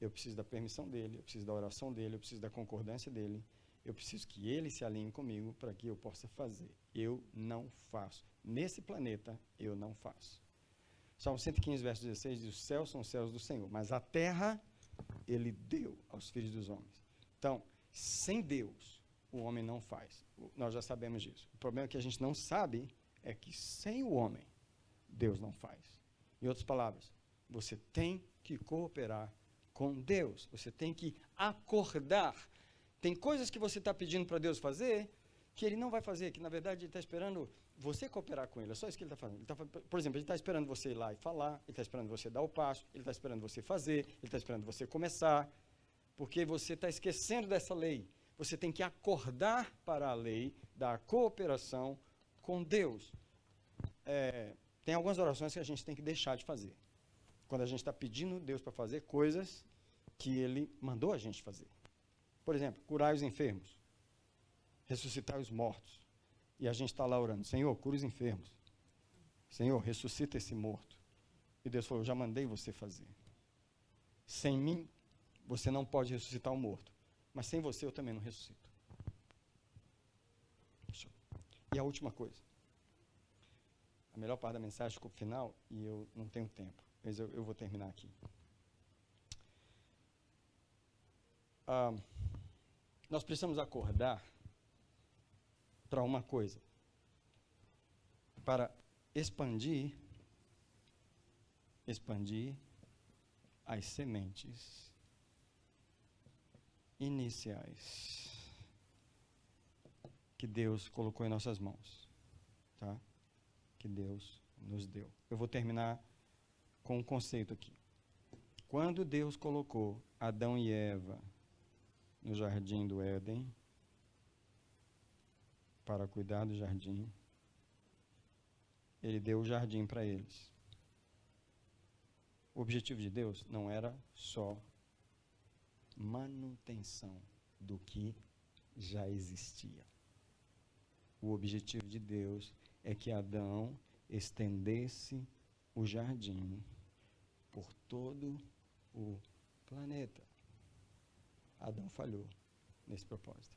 Eu preciso da permissão dele, eu preciso da oração dele, eu preciso da concordância dele, eu preciso que ele se alinhe comigo para que eu possa fazer. Eu não faço. Nesse planeta, eu não faço. Salmo 115, verso 16, diz: os céus são os céus do Senhor, mas a terra ele deu aos filhos dos homens. Então, sem Deus, o homem não faz. Nós já sabemos disso. O problema que a gente não sabe é que sem o homem, Deus não faz. Em outras palavras, você tem que cooperar com Deus. Você tem que acordar. Tem coisas que você está pedindo para Deus fazer que Ele não vai fazer, que na verdade Ele está esperando você cooperar com Ele. É só isso que Ele está fazendo. Por exemplo, Ele está esperando você ir lá e falar, Ele está esperando você dar o passo, Ele está esperando você fazer, Ele está esperando você começar, porque você está esquecendo dessa lei. Você tem que acordar para a lei da cooperação com Deus. Tem algumas orações que a gente tem que deixar de fazer. Quando a gente está pedindo Deus para fazer coisas que Ele mandou a gente fazer. Por exemplo, curar os enfermos, ressuscitar os mortos. E a gente está lá orando: Senhor, cura os enfermos. Senhor, ressuscita esse morto. E Deus falou: eu já mandei você fazer. Sem mim, você não pode ressuscitar o morto. Mas sem você, eu também não ressuscito. E a última coisa. A melhor parte da mensagem ficou pro final e eu não tenho tempo. Mas eu vou terminar aqui. Nós precisamos acordar para uma coisa. Para expandir as sementes iniciais que Deus colocou em nossas mãos, tá? Que Deus nos deu. Eu vou terminar com um conceito aqui. Quando Deus colocou Adão e Eva no jardim do Éden para cuidar do jardim, Ele deu o jardim para eles. O objetivo de Deus não era só manutenção do que já existia. O objetivo de Deus é que Adão estendesse o jardim por todo o planeta. Adão falhou nesse propósito.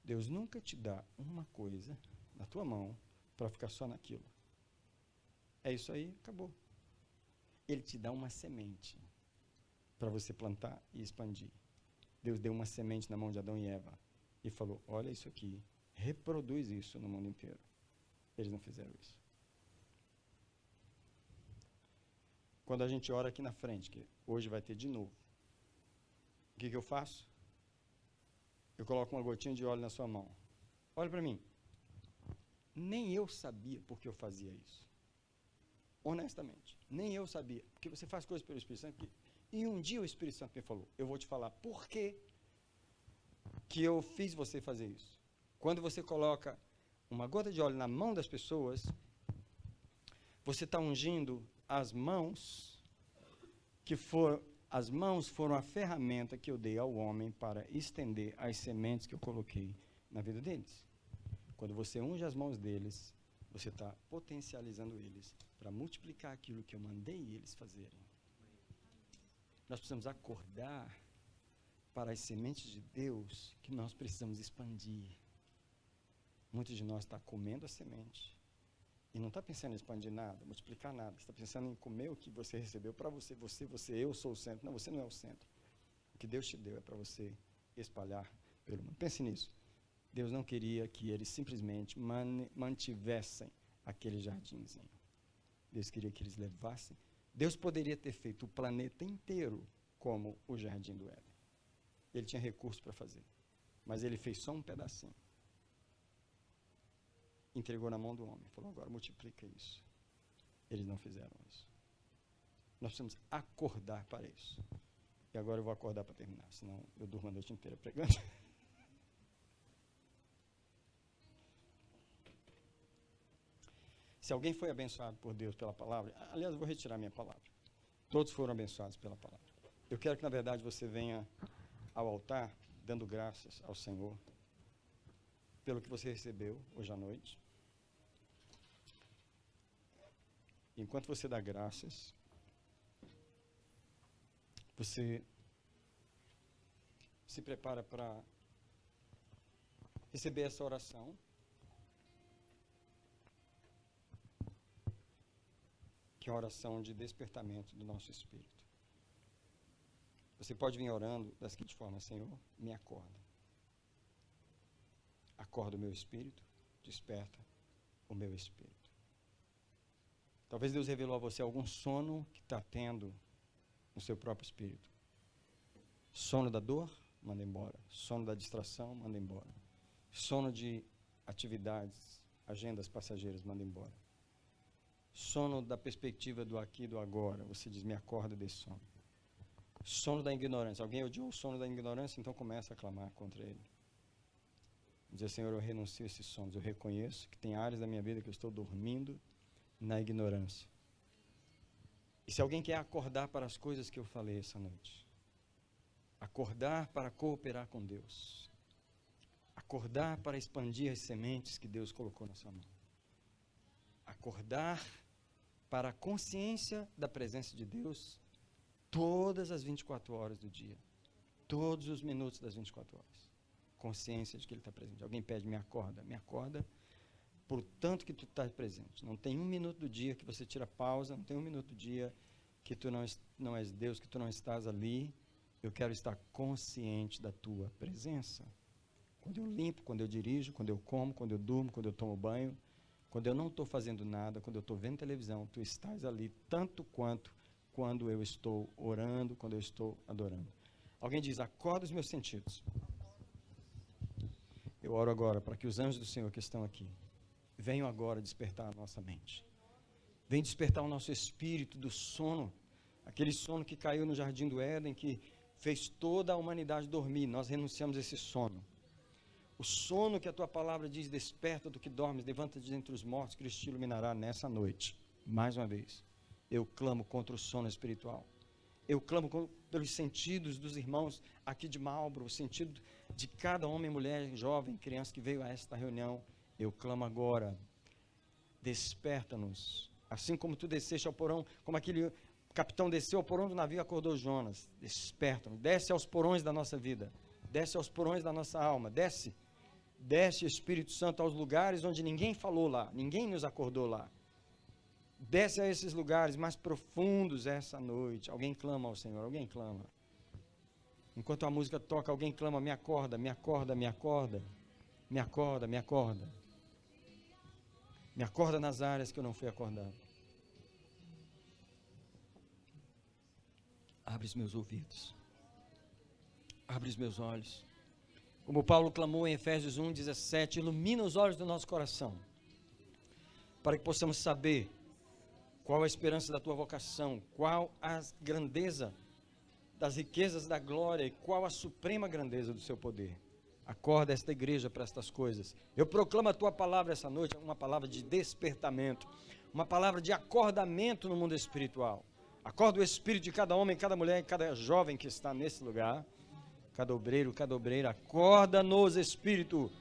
Deus nunca te dá uma coisa na tua mão para ficar só naquilo. É isso aí, acabou. Ele te dá uma semente para você plantar e expandir. Deus deu uma semente na mão de Adão e Eva e falou: olha isso aqui, reproduz isso no mundo inteiro. Eles não fizeram isso. Quando a gente ora aqui na frente, que hoje vai ter de novo, o que eu faço? Eu coloco uma gotinha de óleo na sua mão. Olha para mim. nem eu sabia porque eu fazia isso. Honestamente, nem eu sabia. Porque você faz coisas pelo Espírito Santo. E um dia o Espírito Santo me falou, eu vou te falar por que eu fiz você fazer isso. Quando você coloca uma gota de óleo na mão das pessoas, você está ungindo as mãos, as mãos foram a ferramenta que eu dei ao homem para estender as sementes que eu coloquei na vida deles. Quando você unge as mãos deles, você está potencializando eles para multiplicar aquilo que eu mandei eles fazerem. Nós precisamos acordar para as sementes de Deus que nós precisamos expandir. Muitos de nós estão comendo a semente e não está pensando em expandir nada, multiplicar nada. Está pensando em comer o que você recebeu para você, eu sou o centro. Não, você não é o centro. O que Deus te deu é para você espalhar pelo mundo. Pense nisso. Deus não queria que eles simplesmente mantivessem aquele jardinzinho. Deus queria que eles levassem. Deus poderia ter feito o planeta inteiro como o jardim do Éden. Ele tinha recursos para fazer. Mas ele fez só um pedacinho. Entregou na mão do homem. Falou, agora multiplica isso. Eles não fizeram isso. Nós precisamos acordar para isso. E agora eu vou acordar para terminar, senão eu durmo a noite inteira pregando. Se alguém foi abençoado por Deus pela palavra, aliás, eu vou retirar minha palavra. Todos foram abençoados pela palavra. Eu quero que, na verdade, você venha ao altar, dando graças ao Senhor, pelo que você recebeu hoje à noite. Enquanto você dá graças, você se prepara para receber essa oração. Que é a oração de despertamento do nosso espírito. Você pode vir orando da seguinte forma, Senhor, me acorda. Acorda o meu espírito, desperta o meu espírito. Talvez Deus revelou a você algum sono que está tendo no seu próprio espírito. Sono da dor, manda embora. Sono da distração, manda embora. Sono de atividades, agendas passageiras, manda embora. Sono da perspectiva do aqui e do agora. Você diz, me acorda desse sono. Sono da ignorância. Alguém odiou o sono da ignorância? Então começa a clamar contra ele. Dizer, Senhor, eu renuncio a esses sonos. Eu reconheço que tem áreas da minha vida que eu estou dormindo na ignorância. E se alguém quer acordar para as coisas que eu falei essa noite, acordar para cooperar com Deus, acordar para expandir as sementes que Deus colocou na sua mão, acordar para a consciência da presença de Deus todas as 24 horas do dia, todos os minutos das 24 horas, consciência de que Ele está presente. Alguém pede, me acorda por tanto que tu estás presente. Não tem um minuto do dia que você tira pausa, não tem um minuto do dia que tu não és Deus, que tu não estás ali. Eu quero estar consciente da tua presença. Quando eu limpo, quando eu dirijo, quando eu como, quando eu durmo, quando eu tomo banho, quando eu não estou fazendo nada, quando eu estou vendo televisão, tu estás ali tanto quanto quando eu estou orando, quando eu estou adorando. Alguém diz, acorda os meus sentidos. Eu oro agora para que os anjos do Senhor que estão aqui venham agora despertar a nossa mente. Venham despertar o nosso espírito do sono, aquele sono que caiu no jardim do Éden, que fez toda a humanidade dormir. Nós renunciamos a esse sono. O sono que a tua palavra diz, desperta do que dormes, levanta-te dentre os mortos, Cristo te iluminará nessa noite. Mais uma vez, eu clamo contra o sono espiritual. Eu clamo pelos sentidos dos irmãos aqui de Marlborough, o sentido de cada homem, mulher, jovem, criança que veio a esta reunião. Eu clamo agora, desperta-nos. Assim como tu desceste ao porão, como aquele capitão desceu ao porão do navio e acordou Jonas. Desperta-nos, desce aos porões da nossa vida, desce aos porões da nossa alma, desce, Espírito Santo, aos lugares onde ninguém falou lá, ninguém nos acordou lá. Desce a esses lugares mais profundos essa noite. Alguém clama ao Senhor, alguém clama. Enquanto a música toca, alguém clama, me acorda, me acorda, me acorda, me acorda, me acorda. Me acorda nas áreas que eu não fui acordado. Abre os meus ouvidos. Abre os meus olhos. Como Paulo clamou em Efésios 1:17, ilumina os olhos do nosso coração, para que possamos saber qual a esperança da tua vocação, qual a grandeza das riquezas da glória e qual a suprema grandeza do seu poder. Acorda esta igreja para estas coisas. Eu proclamo a tua palavra essa noite, uma palavra de despertamento, uma palavra de acordamento no mundo espiritual. Acorda o espírito de cada homem, cada mulher, cada jovem que está nesse lugar, cada obreiro, cada obreira. Acorda-nos, Espírito.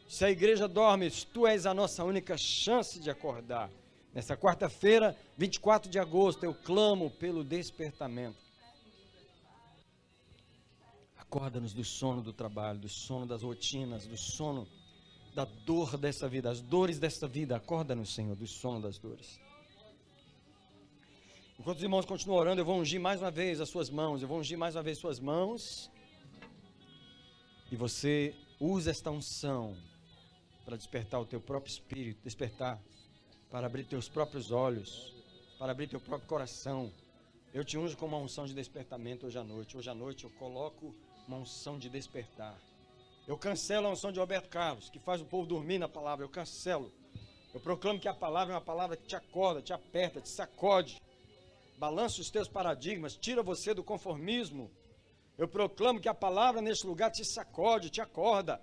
Se a igreja dorme, tu és a nossa única chance de acordar. Nessa quarta-feira, 24 de agosto, eu clamo pelo despertamento. Acorda-nos do sono do trabalho, do sono das rotinas, do sono da dor dessa vida, as dores dessa vida. Acorda-nos, Senhor, do sono das dores. Enquanto os irmãos continuam orando, eu vou ungir mais uma vez as suas mãos. Eu vou ungir mais uma vez suas mãos. E você usa esta unção para despertar o teu próprio espírito, despertar, para abrir teus próprios olhos, para abrir teu próprio coração. Eu te unjo com uma unção de despertamento hoje à noite. Hoje à noite eu coloco uma unção de despertar. Eu cancelo a unção de Roberto Carlos, que faz o povo dormir na palavra. Eu cancelo. Eu proclamo que a palavra é uma palavra que te acorda, te aperta, te sacode. Balança os teus paradigmas, tira você do conformismo. Eu proclamo que a palavra neste lugar te sacode, te acorda.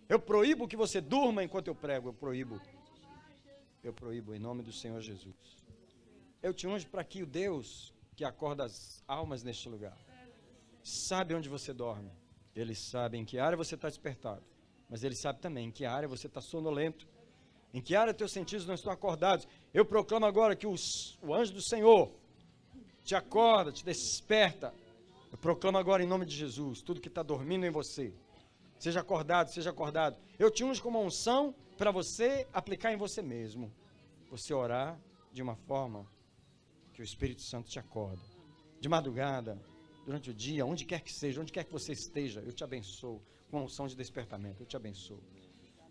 Eu proíbo que você durma enquanto eu prego. Eu proíbo em nome do Senhor Jesus. Eu te unjo para que o Deus que acorda as almas neste lugar sabe onde você dorme. Ele sabe em que área você está despertado, mas Ele sabe também em que área você está sonolento, em que área teus sentidos não estão acordados. Eu proclamo agora que o anjo do Senhor te acorda, te desperta. Eu proclamo agora em nome de Jesus, tudo que está dormindo em você, seja acordado, seja acordado. Eu te unjo com uma unção para você aplicar em você mesmo. Você orar de uma forma que o Espírito Santo te acorda. De madrugada, durante o dia, onde quer que seja, onde quer que você esteja, eu te abençoo com a unção de despertamento, eu te abençoo.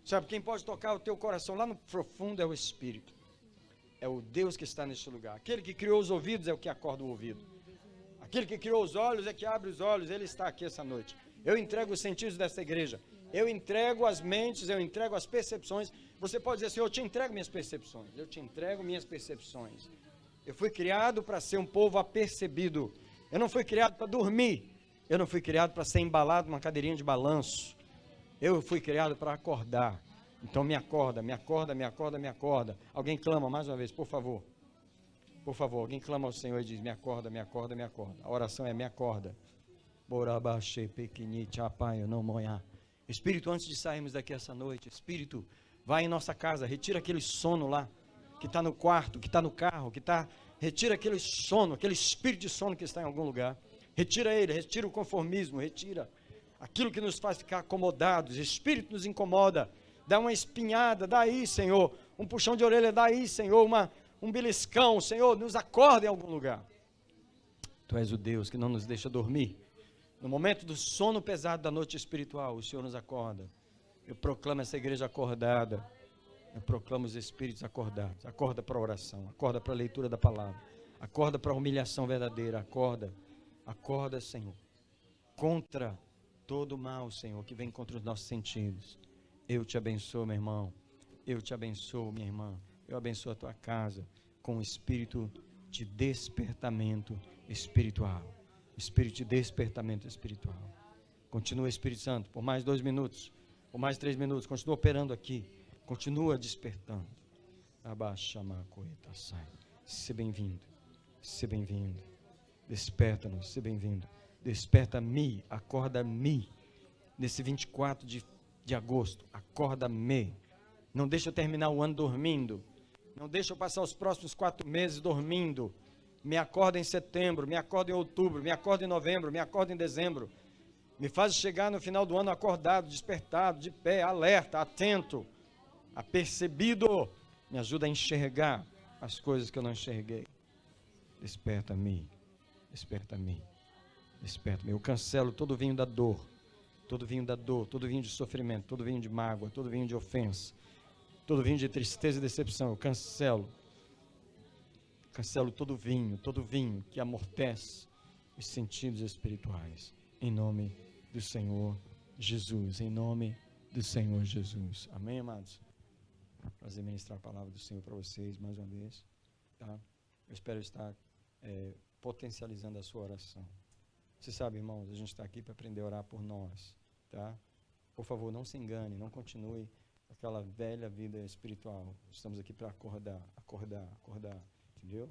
Sabe, quem pode tocar o teu coração lá no profundo é o Espírito. É o Deus que está neste lugar. Aquele que criou os ouvidos é o que acorda o ouvido. Aquele que criou os olhos é que abre os olhos. Ele está aqui essa noite. Eu entrego os sentidos desta igreja. Eu entrego as mentes, eu entrego as percepções. Você pode dizer assim, eu te entrego minhas percepções. Eu te entrego minhas percepções. Eu fui criado para ser um povo apercebido. Eu não fui criado para dormir. Eu não fui criado para ser embalado numa cadeirinha de balanço. Eu fui criado para acordar. Então me acorda, me acorda, me acorda, me acorda. Alguém clama mais uma vez, por favor. Por favor, alguém clama ao Senhor e diz, me acorda, me acorda, me acorda. A oração é, me acorda. Espírito, antes de sairmos daqui essa noite, Espírito, vai em nossa casa, retira aquele sono lá, que está no quarto, que está no carro, retira aquele sono, aquele espírito de sono que está em algum lugar. Retira ele, retira o conformismo, retira aquilo que nos faz ficar acomodados. Espírito nos incomoda, dá uma espinhada, dá aí, Senhor, um puxão de orelha, dá aí, Senhor, um beliscão, Senhor, nos acorda em algum lugar. Tu és o Deus que não nos deixa dormir. No momento do sono pesado da noite espiritual, o Senhor nos acorda. Eu proclamo essa igreja acordada. Eu proclamo os espíritos acordados. Acorda para a oração, acorda para a leitura da palavra, acorda para a humilhação verdadeira, acorda, Senhor, contra todo o mal, Senhor, que vem contra os nossos sentidos. Eu te abençoo, meu irmão, eu te abençoo, minha irmã, eu abençoo a tua casa com o espírito de despertamento espiritual. Espírito de despertamento espiritual. Continua, Espírito Santo, por mais 2 minutos, por mais 3 minutos, continua operando aqui, continua despertando. Seja bem-vindo, seja bem-vindo. Desperta-nos, seja bem-vindo. Desperta-me, acorda-me. Nesse 24 de agosto, acorda-me. Não deixa eu terminar o ano dormindo. Não deixa eu passar os próximos 4 meses dormindo. Me acorda em setembro, me acorda em outubro, me acorda em novembro, me acorda em dezembro. Me faz chegar no final do ano acordado, despertado, de pé, alerta, atento, apercebido. Me ajuda a enxergar as coisas que eu não enxerguei. Desperta-me, desperta-me, desperta-me. Eu cancelo todo vinho da dor, todo vinho de sofrimento, todo vinho de mágoa, todo vinho de ofensa, todo vinho de tristeza e decepção. Eu cancelo todo vinho que amortece os sentidos espirituais, em nome do Senhor Jesus, em nome do Senhor Jesus. Amém, amados? Prazer ministrar a palavra do Senhor para vocês mais uma vez. Tá? Eu espero estar potencializando a sua oração. Você sabe, irmãos, a gente está aqui para aprender a orar por nós. Tá? Por favor, não se engane, não continue aquela velha vida espiritual. Estamos aqui para acordar. Entendeu?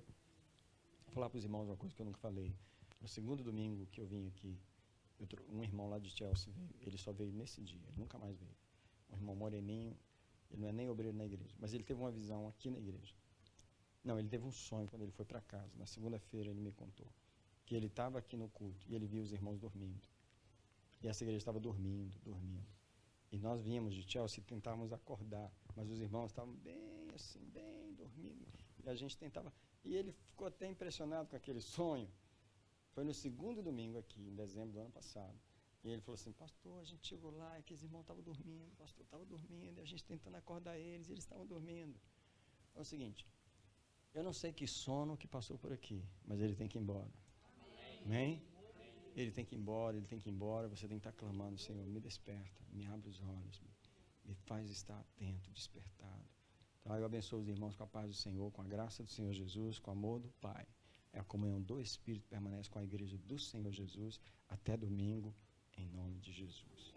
Vou falar para os irmãos uma coisa que eu nunca falei. No segundo domingo que eu vim aqui, um irmão lá de Chelsea veio. Ele só veio nesse dia, ele nunca mais veio. Um irmão moreninho, ele não é nem obreiro na igreja, mas ele teve uma visão aqui na igreja. Não, ele teve um sonho quando ele foi para casa. Na segunda-feira ele me contou que ele estava aqui no culto e ele viu os irmãos dormindo. E essa igreja estava dormindo. E nós vínhamos de Chelsea e tentávamos acordar, mas os irmãos estavam bem assim, bem dormindo. E a gente tentava. E ele ficou até impressionado com aquele sonho. Foi no segundo domingo aqui, em dezembro do ano passado. E ele falou assim: pastor, a gente chegou lá e aqueles irmãos estavam dormindo, o pastor estava dormindo, e a gente tentando acordar eles, e eles estavam dormindo. É o seguinte, eu não sei que sono que passou por aqui, mas ele tem que ir embora. Amém? Ele tem que ir embora, você tem que estar clamando: Senhor, me desperta, me abre os olhos, me faz estar atento, despertado. Então, eu abençoo os irmãos com a paz do Senhor, com a graça do Senhor Jesus, com o amor do Pai. É a comunhão do Espírito permanece com a igreja do Senhor Jesus até domingo, em nome de Jesus.